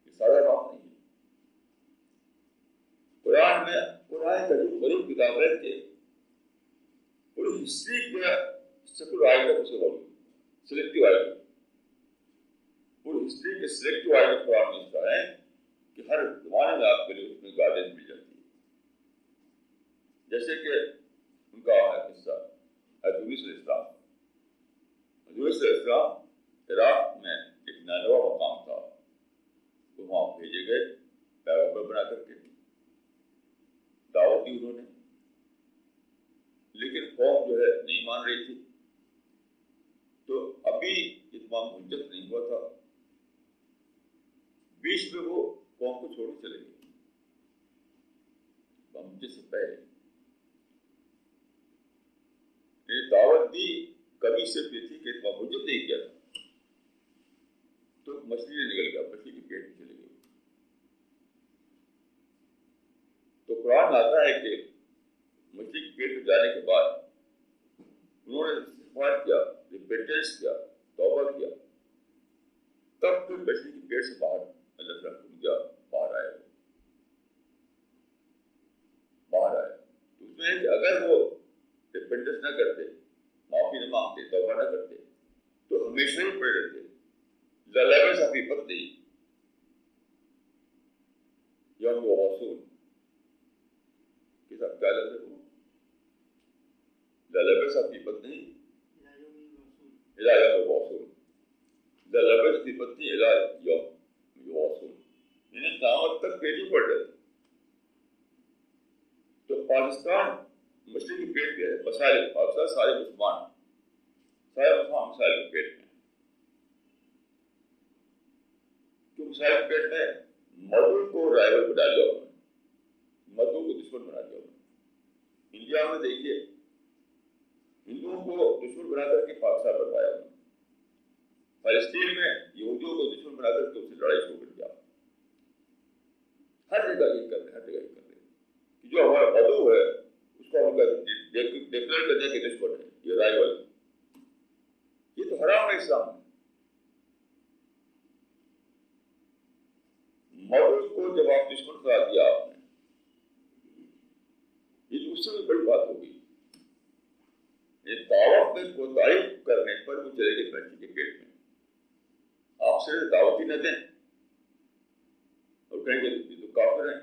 یہ سادہ بات نہیں ہے۔ قرآن کا جو غریب کتاب ہے کہ پوری ہسٹری کا سیکولر آئیڈیا اسے بولو، سلیکٹو آئیڈیا، پوری ہسٹری کے سلیکٹو آئیڈیا قرآن میں اس کا ہے کہ ہر زمانے میں آپ کے لیے اس میں گائیڈنس مل جاتی ہے۔ جیسے کہ ان کا ہے قصہ حضرت عیسیٰ علیہ السلام۔ حضرت عیسیٰ علیہ السلام عراق میں ایک نینوا مقام تھا، تو وہاں بھیجے گئے پیغمبر بنا کر کے، دعوت دی انہوں نے، لیکن قوم جو ہے نہیں مان رہی تھی۔ تو ابھی اتمام حجت نہیں ہوا تھا، بیچ میں وہ قوم کو چھوڑ چلے گئے حجت سے پہلے۔ دعوت دی، کبھی صرف یہ تھی کہ اتمام حجت نہیں کیا تھا، تو مچھلی نے نکل گیا، مچھلی کے پیٹ میں چلے گئے۔ تو قرآن آتا ہے کہ مچھلی کے پیٹ میں جانے کے بعد انہوں نے استغفار کیا، ریپینٹنس کیا، توبہ کیا، تب پھر مچھلی کے پیٹ سے باہر اللہ تعالیٰ کو دیا، باہر آیا۔ تو اس میں ہے کہ اگر وہ ریپینٹنس نہ کرتے، معافی نہ مانگتے، توبہ نہ کرتے، تو ہمیشہ ہی پڑے رہتے۔ the levels of وپتی یوم وصول کتاب کیا لفظ ہے وہ؟ the levels of وپتی الى یوم وصول، the levels of وپتی الى یوم وصول، یعنی قیامت تک پیٹ ہی پڑ جاتے، پاکستان مشرقی پیٹ کے مسائل پاکستان سارے مسلمان مسائل کے پیٹ میں. کیوں مسائل کے پیٹ میں؟ مدعو کو رائول بنا لیا انہوں نے, مدعو کو دشمن بنا دیا انہوں نے. انڈیا میں دیکھیے ہندوؤں کو دشمن بنا کر کے پاکستان بنوایا انہوں نے. فلسطین میں یہودیوں کو دشمن بنا کر کے اس سے لڑائی شروع کر دیا. ہر جگہ یہ کر رہے, ہر جگہ یہ کر رہے کہ جو ہمارا مدعو ہے اس کو ہم ڈکلیئر کر دیں کہ دشمن ہے, یہ رائول. یہ تو حرام ہے اسلام میں. مدعو کو جب آپ دشمن قرار دیا آپ نے, یہ تو اس سے بھی بڑی بات ہوگی. یہ دعوت میں کوتاہی کرنے پر وہ چلے گئے بچے کے پیٹ میں. آپ سے دعوت ہی نہ دیں اور کہیں گے یہ تو کافر ہیں,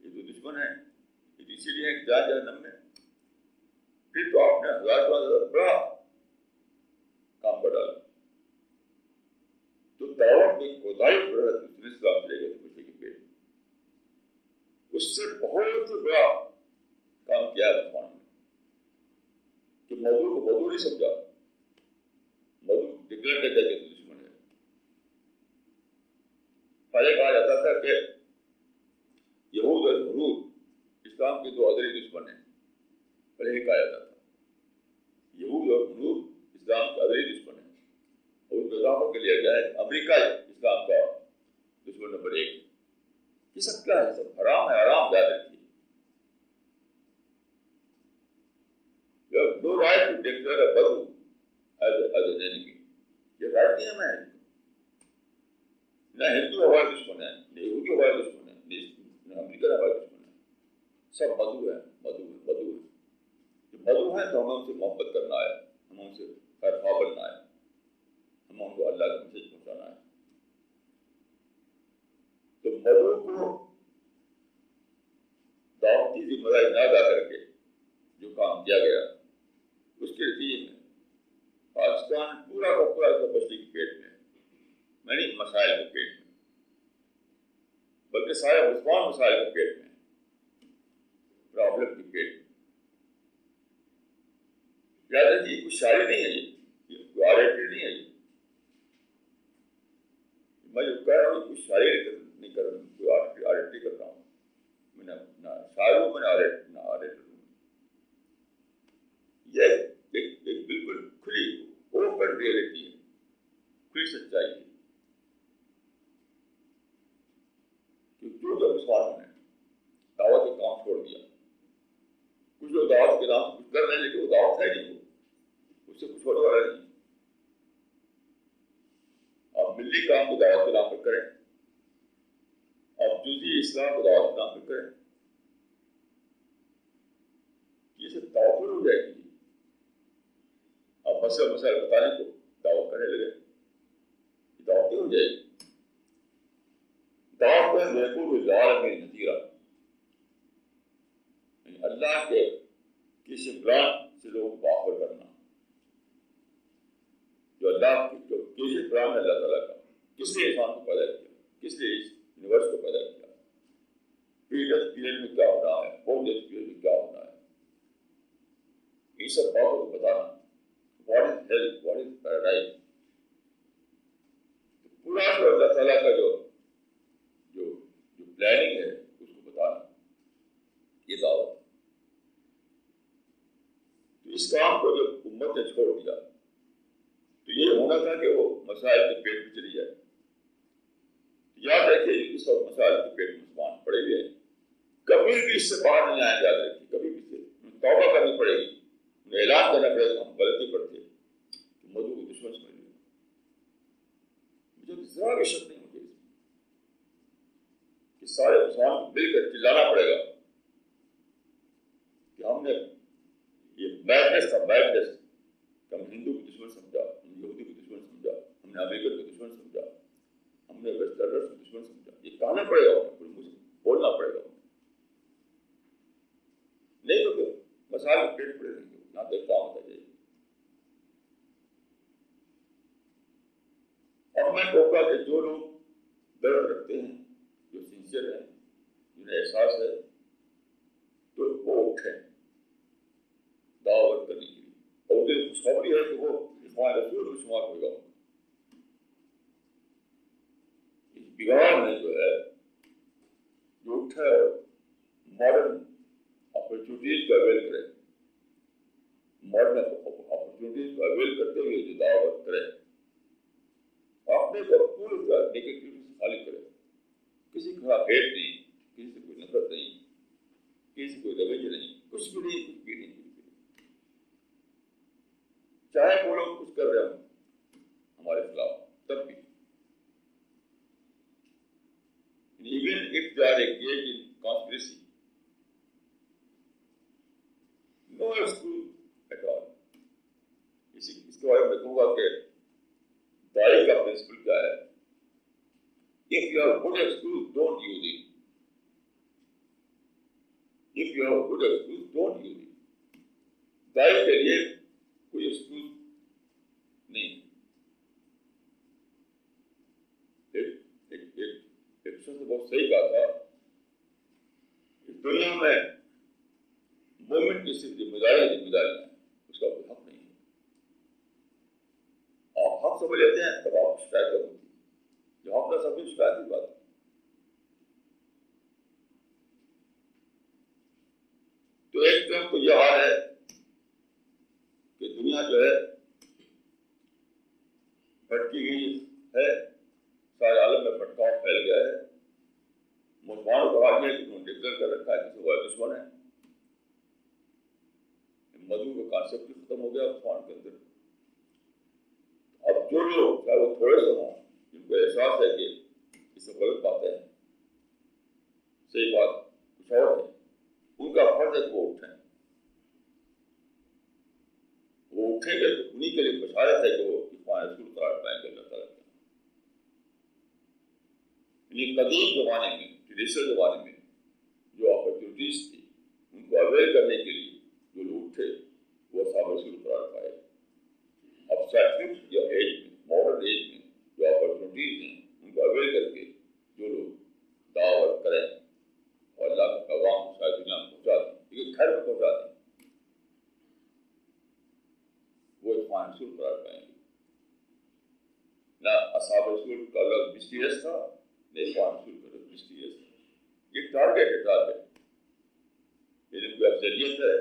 یہ تو دشمن ہے, یہ اسی لیے جہنم میں. پھر تو آپ نے ہزار بڑا کام کر ڈالا. تو دعوت میں کوتاہی پر دوسرے اسلام چلے گئے بچے کے پیٹ میں. اس سے بہت بڑا کام کیا ہے مسلمان نے کہ مدعو کو مدعو نہیں سمجھا, مدعو ڈکلیئر کر دیا کہ دشمن ہے. پہلے کہا جاتا تھا کہ یہود اور حنود اسلام کے دو ازلی دشمن ہیں. پہلے یہ کہا جاتا تھا یہود اور حنود اسلام کے ازلی دشمن ہیں, اور اس اضافہ کے لیے جائے امریکہ اسلام کا دشمن نمبر 1. یہ سب کیا ہے؟ سب حرام ہے. حرام یاد رکھیے. No right to declare a Badhu as an enemy. یہ رائٹ نہیں ہے. میں نہ ہندو ہمارا دشمن ہے, نہ یہودی ہمارا دشمن ہے, نہ امریکہ ہمارا دشمن ہے. سب مدعو ہے, مدعو ہے, مدعو ہے. جو مدعو ہیں تو ہمیں ان سے محبت کرنا ہے, ہمیں ان سے خیر خواہ بننا ہے, ہمیں ان کو اللہ کا میسج پہنچانا ہے. تو مدعو کو دعوتی ذمہ داری نہ ادا کر کے جو کام کیا گیا, اس کے نتیجے میں پاکستان پورا کا پورا بچے کے پیٹ میں, یعنی مسائل کے پیٹ میں, بلکہ سارے مسلمان مسائل کے پیٹ میں, پرابلم کے پیٹ میں. یاد رکھیے کچھ شاعری نہیں ہے, یہ کوئی آرٹری نہیں ہے. میں جو کہہ رہا ہوں کچھ شاعری نہیں کر رہا ہوں, کوئی آرٹری کر رہا ہوں. میں نہ شاعر ہوں, میں نہ آرٹر ہوں. یہ ایک بالکل کھلی اوپن ریئلٹی ہے, کھلی سچائی ہے. کہ جو مسلمانوں نے دعوت کا کام چھوڑ دیا, کچھ لوگ دعوت کے نام سے کچھ کر رہے ہیں لیکن وہ دعوت ہے نہیں, اس سے کچھ ہونے والا نہیں. آپ ملی کام کو دعوت کے نام پر کریں, آپ جزئی اسلام کو دعوت کے نام پر کریں, یہ سب دعوت ہو جائے گی. آپ مسائل بتانے کو دعوت کرنے لگے, دعوت ہو جائے گی. دعوت میں محبوب العالمین نذیرہ, اللہ کے کسی پلان سے لوگوں کو باخبر کرنا. جو اللہ کسی پلان ہے اللہ تعالیٰ کا, کس لیے انسان کو پیدا کیا, کس لیے اس یونیورس کو پیدا کیا, پیریڈ میں کیا ہونا ہے, پیریڈ میں کیا ہونا ہے, یہ سب باتوں کو بتانا. What is health, what is paradise, پورا جو اللہ تعالیٰ کا جو پلاننگ ہے اس کو بتانا, یہ دعوت. تو اس کام کو جب امت نے چھوڑ دیا تو یہ ہونا تھا کہ وہ مسائل کے پیٹ میں چلی جائے. یاد رکھیے اس وقت مسائل کے پیٹ میں مسلمان پڑے ہوئے ہیں, کبھی بھی اس سے باہر نہیں آئے. یاد رکھیے کبھی بھی سے توبہ کرنی پڑے گی, اعلان کرنا پڑے گا ہم غلطی کرتے تو مدعو کو دشمن سمجھ لیں. مجھے ذرا بھی شک نہیں مجھے کہ سارے مسلمان کو مل کر چلانا پڑے گا کہ ہم نے یہ میڈنس تھا, میڈنس کہ ہم ہندو کو دشمن سمجھا, ہم یہودی کو دشمن سمجھا, ہم نے امریکہ کو دشمن سمجھا, ہم نے ویسٹرنرز کو دشمن سمجھا. یہ کہنا پڑے گا, بولنا پڑے گا, نہیں تو پھر مسائل پیٹ پڑے رہیں گے, یہاں تک کام ہوتا جائے گا. اور میں کہوں گا کہ جو لوگ درد رکھتے ہیں, جو سنسیئر ہیں, جنہیں احساس ہے تو وہ اٹھے دعوت کرنے کے لیے، اور ان کی خوشخبری ہے کہ وہ اخوان رسول میں شمار ہوگا. اس بگاڑ میں جو ہے جو اٹھے اور ماڈرن اپرچونیٹیز کو اویل کرے، ماڈرن اپرچونیٹیز کو اویل کرتے ہوئے جو دعوت کرے، اپنے کو پورے نیگیٹیوٹی سے خالی کرے، کسی کے خلاف ہیٹ نہیں، کسی سے کوئی نفرت نہیں، کسی سے کوئی رویہ نہیں، کچھ بھی نہیں، کچھ بھی نہیں. چاہے وہ لوگ کچھ کر رہے ہوں ہمارے خلاف، تب بھی even if they are engaged in conspiracy, no excuse at all. اس کے بارے میں کہوں گا کہ داعی کا پرنسپل کیا ہے؟ If you have good excuse, don't use it. If you have good excuse, don't use it. داعی کے لیے کوئی ایکسکیوز نہیں. ایک شخص نے بہت صحیح کہا تھا، اس دنیا میں مومن کی صرف ذمہ داری ہے، اس کا کوئی حق نہیں ہے. آپ حق سمجھ لیتے ہیں تب آپ شکایت کرتے ہیں، جو حق نہ سمجھے شکایت کی بات ہے. تو ایک طرف تو یہ حال ہے کہ دنیا جو ہے بھٹکی گئی ہے، سارے عالم میں بھٹکاؤ پھیل گیا ہے. مسلمانوں کو آج ہے کہ انہوں نے ڈکلیئر کر رکھا ہے کہ وہ دشمن ہے. مدعو کا کانسیپٹ بھی ختم ہو گیا مسلمان کے اندر. اب جو لوگ چاہے وہ تھوڑے سے ہوں، جن کو احساس ہے کہ اس سے غلط باتیں ہیں، صحیح بات کچھ اور ہے، ان کا فرض ہے کہ وہ اٹھیں. وہ اٹھیں گے تو انہیں کے لیے بشارت ہے کہ وہ اخوان رسول قرار پائیں گے اللہ تعالیٰ. یعنی قدیم زمانے میں، ٹریڈیشنل زمانے میں جو اپرچونیٹیز تھی، ان کو اویئر کرنے کے لیے جو لوگ تھے وہ اصحاب رسول قرار پائے. اب سائنٹفک یا ایج میں، ماڈرن ایج میں جو اپرچونیٹیز ہیں، ان کو اویئر کر کے جو لوگ دعوت کریں اور اللہ کا پیغام ساری دنیا میں پہنچا دیں، لیکن گھر میں پہنچا دیں، وہ اخوان رسول قرار پائیں گے. نہ اصحاب رسول کا لفظ مسٹیریس تھا، نہ اخوان رسول کا لفظ مسٹیریس تھا. یہ ٹارگیٹ ہے، ٹارگیٹ. لیکن کوئی افضلیت ہے،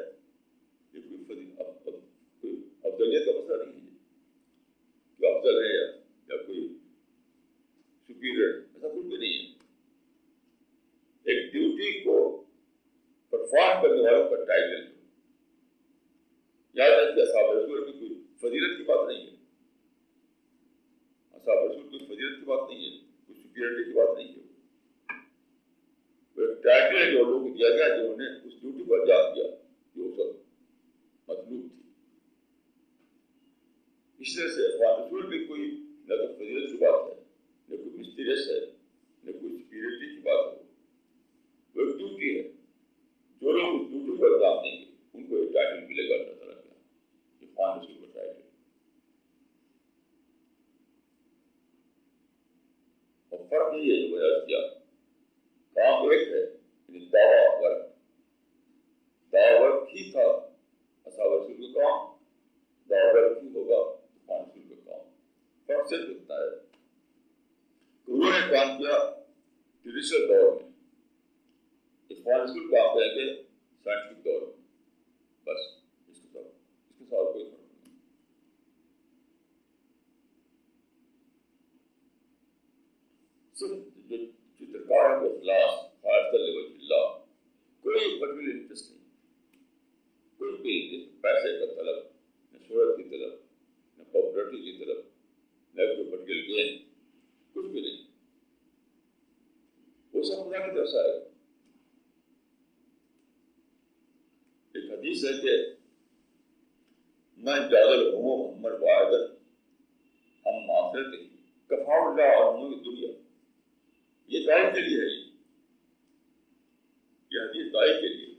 یہ کوئی افضلیت کا مسئلہ نہیں ہے کہ افضل ہے یا کوئی سپیریئر، ایسا کچھ بھی نہیں ہے. ایک ڈیوٹی کو پرفارم کرنے والوں کا ٹائٹل ہے. یاد رکھیے اصحاب رسول کی کوئی فضیلت کی بات نہیں ہے، اصحاب رسول کی فضیلت کی بات نہیں ہے، کوئی سپیریئرٹی کی بات نہیں ہے. وہ ایک ٹائٹل ہے جو لوگوں کو دیا گیا، جنہوں نے اس ڈیوٹی کو انجام دیا جو اس وقت مطلوب تھی. اس طرح سے اخوان رسول بھی کوئی نہ تو فضیلت کی بات ہے، نہ کوئی مسٹیریس ہے، نہ کوئی سپیریئرٹی کی بات ہے. وہ ایک ڈیوٹی ہے. جو لوگ اس ڈیوٹی کو انجام دیں گے ان کو ایک ٹائٹل ملے گا اللہ تعالیٰ کا، اخوان رسول کا ٹائٹل. اور فرق یہ ہے جو بیان کیا، کام ایک ہے، یعنی دعوت ہی تھا اصحاب رسول کا کام، دعوت ہی ہوگا اخوان رسول کا کام. فرق صرف اتنا ہے کہ انہوں نے کام کیا ٹریڈیشنل دور میں، اخوان رسول کام کریں گے سائنٹفک دور میں. بس اس کے ساتھ کوئی فرق نہیں. صرف جو درکار ہے اخلاص، خالص لوجہ اللہ، کوئی مٹیریل انٹرسٹ نہیں، کوئی بھی پیسے کا طلب، نہ شہرت کی طلب، نہ پاپولرٹی کی طلب، نہ کوئی مٹیریل گین، کچھ بھی نہیں. وہ سب خدا کی طرف سے آئے گا. ایک حدیث ہے کہ میں جادل ہوں محمد وعدل ہم معافرت کفا اللہ اور ہم کی دنیا. یہ دائی کے لیے ہے، یہ حدیث دائی کے لیے.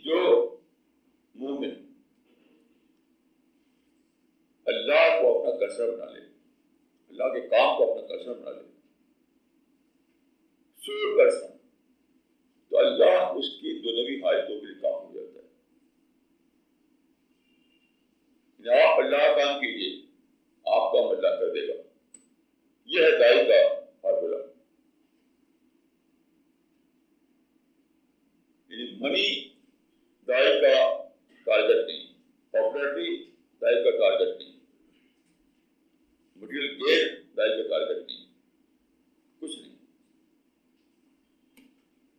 جو مومن اللہ کو اپنا کلچر بنا لے، اللہ کے کام کو اپنا کلچر بنا لے، سور کلچر، تو اللہ اس کی دنیوی حاجتوں کے لیے کام ہو جاتا ہے. آپ اللہ کا کام کیجیے، آپ کا اللہ کر دے گا. یہ ہے دائی کا فارمولا. منی دائی کا ٹارگیٹ نہیں، پاپولرٹی دائی کا ٹارگیٹ نہیں، مٹیریل گین دائی کا ٹارگیٹ نہیں، کچھ نہیں.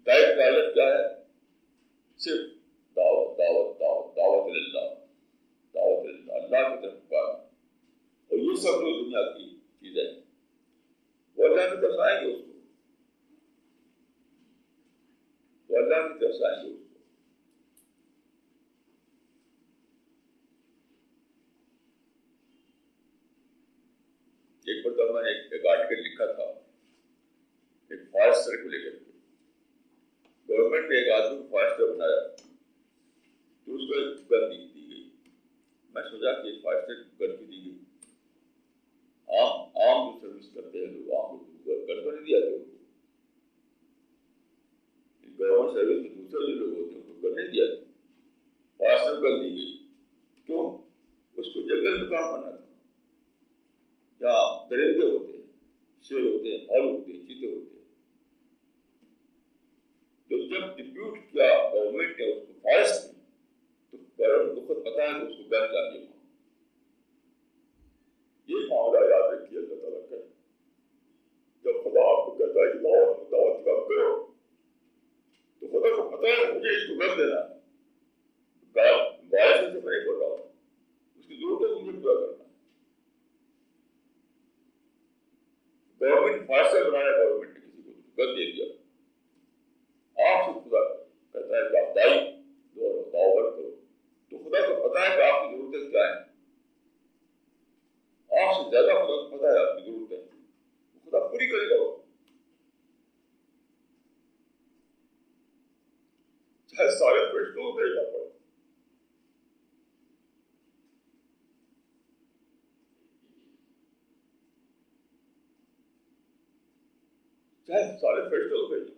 دائی کا ٹارگیٹ کیا ہے؟ صرف دعوت دعوت دعوت دعوت اللہ، دعوت اللہ، اللہ کی طرف پکارنا. اور یہ سب جو دنیا کی چیزیں ہیں وہ اللہ کی طرف آئیں گے، اس کو وہ اللہ کی طرف آئیں گے. ایک مرتبہ میں نے ایک آرٹیکل لکھا تھا ایک فارسٹر کو لے کر کے. گورنمنٹ نے ایک آدمی کو فارسٹر بنایا تو اس کو ایک گن دی گئی. میں سوچا کہ ایک فارسٹر گن کی دی گئی، عام جو سروس کرتے ہیں لوگ، عام لوگ گن کو نہیں دیا گیا. گورنمنٹ سروس میں دوسرے جو لوگ ہوتے ہیں ان کو گن نہیں دیا گیا، فارسٹر گن دی گئی. کیوں؟ اس کو جنگل میں کام کرنا تھا، جہاں درندے ہوتے ہیں، شیر ہوتے ہیں، بھالو ہوتے ہیں، چیتے ہوتے ہیں. تو جب ڈپیوٹ کیا گورنمنٹ نے اس کو فارسٹ میں، تو گورنمنٹ کو خود پتا ہے کہ اس کو گن چاہیے. یہ معاملہ یاد رکھیے اللہ تعالیٰ کا. جب خدا آپ کو کہتا ہے کہ دعوت کام کرو تو خدا کو پتا ہے مجھے اس کو گن دینا ہے. باعث سے میں نہیں بول رہا ہوں، اس کی ضرورت ہے مجھے پورا کرنا ہے. گورنمنٹ فارسٹر بنایا، گورنمنٹ نے کسی کو گن دے دیا. آپ سے خدا کہتا ہے کہ آپ دائی دعوت کرو، تو خدا کو پتا ہے کہ آپ کی ضرورتیں کیا ہیں. آپ سے زیادہ خدا کو پتا ہے آپ کی ضرورت ہے، خدا پوری کرے گا. چاہے سارے فرشتوں کو بھیجنا پڑے، چاہے سارے فرشتوں کو بھیجنا.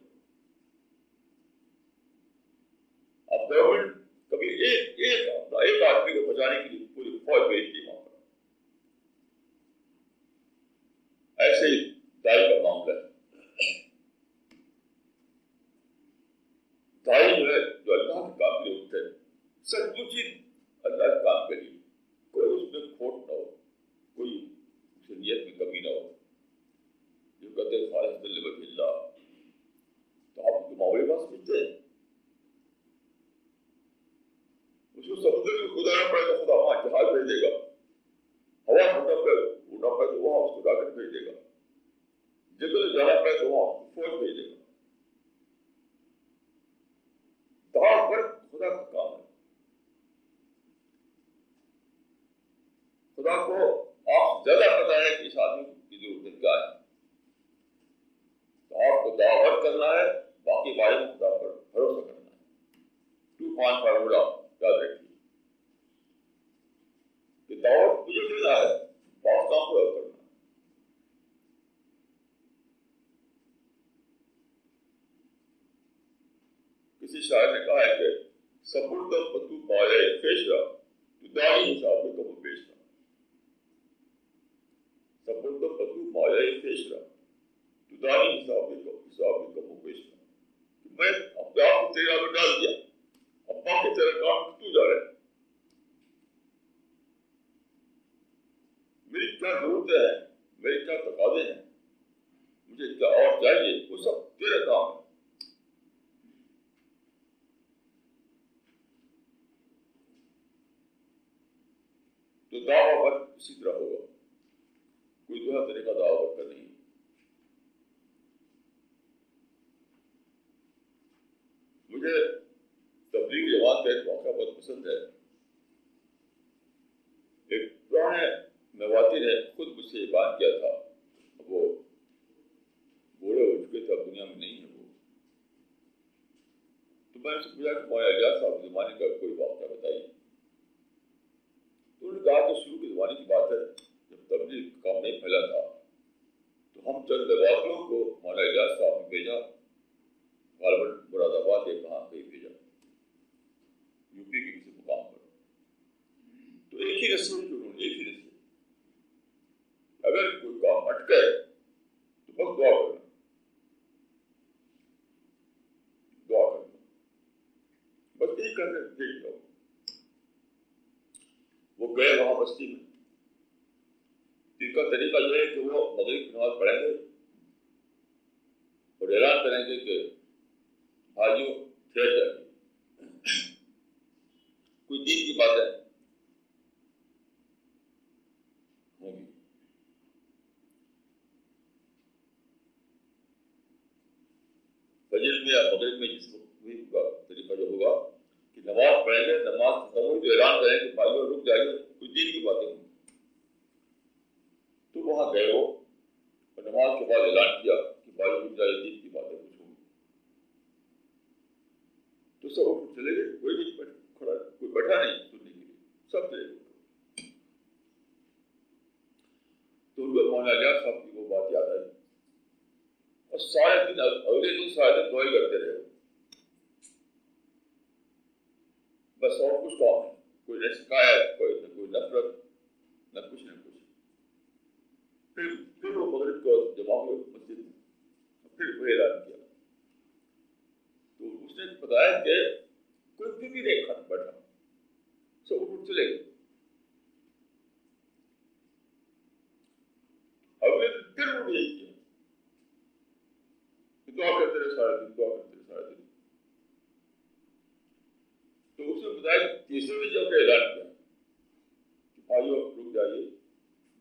اب گورنمنٹ کبھی ایک آدمی کو بچانے کے لیے پوری فوج بھیجتی وہاں پر. ایسے ہی دائی کا معاملہ ہے. دائی جو ہے جو اللہ کے کام کے لیے اٹھتے ہیں، سب کچھ ہی اللہ کے کام کے لیے، کوئی اس میں کھوٹ نہ ہو، کوئی اس نیت میں کمی نہ ہو. جو کہتے ہیں خالص لوجہ اللہ، تو آپ کے معاملے بات سمجھتے ہیں. اس کو سمندر میں خدا نہ پڑے تو خدا وہاں جہاز بھیج دے گا، ہوا ٹھنڈا پہ اڑنا پڑے تو وہاں اس کو راکٹ بھیج دے گا، جنگل جانا پڑے تو وہاں فوج بھیج دے گا. دعوت پر خدا کا کام ہے. خدا کو آپ زیادہ پتا ہے کہ اس آدمی کی ضرورت کیا ہے. تو آپ کو دعوت کرنا ہے، باقی بارے میں خدا پر بھروسہ کرنا ہے. 2 فارمولا یاد رکھیے کہ دعوت مجھے دینا ہے، بہت کام پورا کرنا ہے. کسی شاعر نے کہا ہے کہ سبر تو پتو پائے پیش رہا تو دانی حساب میں کم پیش رہا. سبر تو پتو پائے پیش رہا تو دانی حساب میں کم پیش رہا. میں اپنے آپ کو تیرے آگے ڈال دیا، اب باقی تیرا کام تو جا رہا ہے. میری کیا ضرورتیں ہیں، میرے کیا تقاضے ہیں، مجھے کیا اور چاہیے، وہ سب تیرا کام ہے. تو دعوت اسی طرح ہوگا، کوئی دوسرا طریقہ دعوت کا نہیں. مجھے تبلیغ جماعت کا ایک واقعہ بہت پسند ہے. ایک پرانے میواتی نے خود مجھ سے یہ بات کیا تھا، وہ بوڑھے ہو چکے تھے، دنیا میں نہیں ہے وہ. تو میں نے سے پوچھا کہ مولانا الیاس صاحب کے زمانے کا کوئی واقعہ بتائیے. تو انہوں نے کہا کہ شروع کے زمانے کی بات ہے، جب تبلیغ کام نہیں پھیلا تھا تو ہم چند واقعوں کو مولانا الیاس صاحب نے بھیجا غالباً مراد آباد یا کہاں کہیں بھیجا، یوپی کے کسی مقام پر. تو ایک ہی رستے سے انہوں نے، ایک ہی رستے. اگر کوئی کام اٹکے تو بس دعا کرنا، دعا کرنا، بس یہی کر کے دیکھ لو. وہ گئے وہاں بستی میں. ان کا طریقہ یہ ہے کہ وہ مغرب کی نماز پڑھیں گے اور اعلان کریں گے کہ بھائیوں ٹھہر جائیں. کوئی دین کی باتیں ہوں گی. فجر میں یا مغرب میں جس وقت کا طریقہ جو ہوگا کہ نماز پڑھیں گے، نماز ختم ہوئی تو اعلان کریں کہ بھائیوں رک جائیے، کوئی دین کی باتیں ہوں گی. تو وہاں گئے ہو اور نماز کے بعد اعلان کیا کہ بھائیوں رک جائیے، دین کی باتیں کچھ ہوں گی. تو سب چلے گئے، کوئی نہیں کھڑا، کوئی بیٹھا نہیں سننے کے لیے، سب چلے گئے. تو ان کو مولانا الیاس صاحب کی وہ بات یاد آئی اور سارے دن، اگلے دن سارے دن دعائیں کرتے رہے. بس اور کچھ کام نہیں، کوئی نہ شکایت، کوئی نفرت، نہ کچھ نہ کچھ. پھر وہ مغرب کو جمع ہوئے مسجد میں، پھر وہ اعلان کیا. تو اس نے بتایا کہ کوئی بھی نہیں کھانا بیٹھا، سب اٹھ چلے گئے. اگلے دن پھر وہ یہی کیا، دعا کرتے رہے سارے دن، دعا کرتے رہے سارے دن. تو اس نے بتایا کہ تیسرے دن جب اعلان کیا کہ بھائیوں رک جائیے،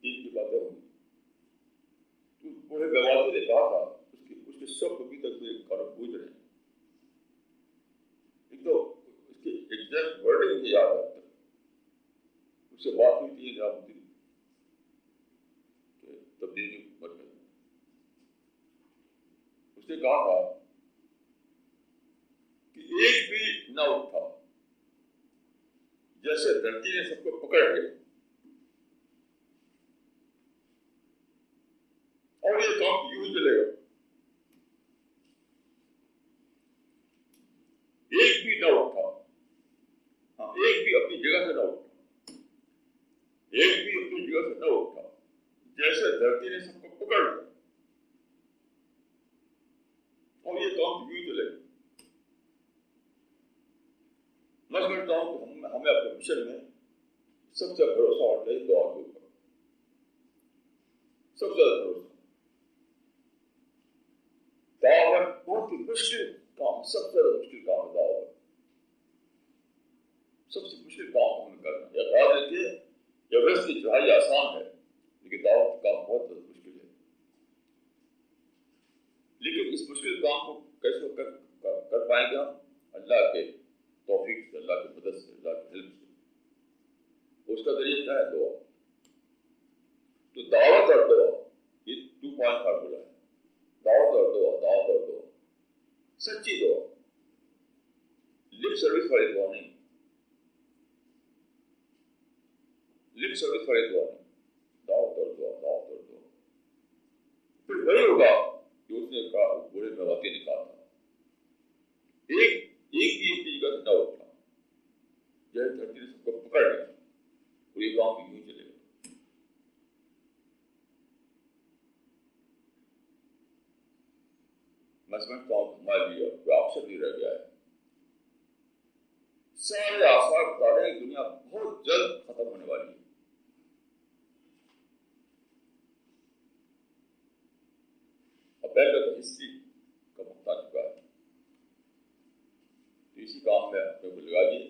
دین کی باتیں ہوں گی، تو بوڑھے گواسی نے کہا تھا اس کے سب ابھی تک میرے کانوں گونج رہے ہیں. ایک تو اس کے ایگزیکٹ ورڈنگ مجھے یاد ہے، اس سے بات ہوئی تھی نظام الدین کہ تبلیغی مرکز میں. اس نے کہا تھا کہ ایک بھی نہ اٹھا، جیسے دھرتی نے سب کو پکڑ لیا اور یہ کام یوں ہی چلے گا. ایک بھی نہ اٹھا، ہاں ایک بھی اپنی جگہ سے نہ اٹھا، ایک بھی اپنی جگہ سے نہ اٹھا، جیسے دھرتی نے سب کو پکڑ لیا اور یہ کام یوں ہی چلے گا. میں سمجھتا ہوں کہ ہمیں اپنے مشن میں سب سے بھروسہ ہونا چاہیے دعا کے اوپر، سب سے زیادہ بھروسہ. دعوت بہت ہی مشکل کام، سب سے زیادہ مشکل کام ہے دعوت. سب سے مشکل کام ہمیں کرنا ہے. یاد رکھیے ایورسٹ کی چڑھائی آسان ہے لیکن دعوت کا کام بہت زیادہ مشکل ہے. لیکن اس مشکل کام کو کیسے کر پائیں گے ہم؟ اللہ کے توفیق سے، اللہ کی مدد سے، اللہ کے علم سے. اس کا ذریعہ کیا ہے؟ دعا. تو دعوت اور دعا یہ 2 پوائنٹ فارمولا ہے. دعوت اور دعا، دعوت اور دعا، سچی دعا، لپ سروس والی دعا نہیں، لپ سروس والی دعا نہیں، دعوت اور دعا، دعوت اور دعا. پھر وہی ہوگا کہ اس نے کہا، بوڑھے مواقع نے کہا تھا ایک بھی اپنی جگہ سے نہ اٹھا، جیسے دھرتی نے سب کو پکڑ لیا اور یہ کام بھی یوں چلے گا. میں سمجھتا ہوں کہ ہمارے لیے کوئی آپشن نہیں رہ گیا ہے. سارے آثار بتا رہے ہیں دنیا بہت جلد ختم ہونے والی ہے. اب پہلے تو ہسٹری کا وقت آ چکا ہے، تو اسی کام میں اپنے کو لگا دیے.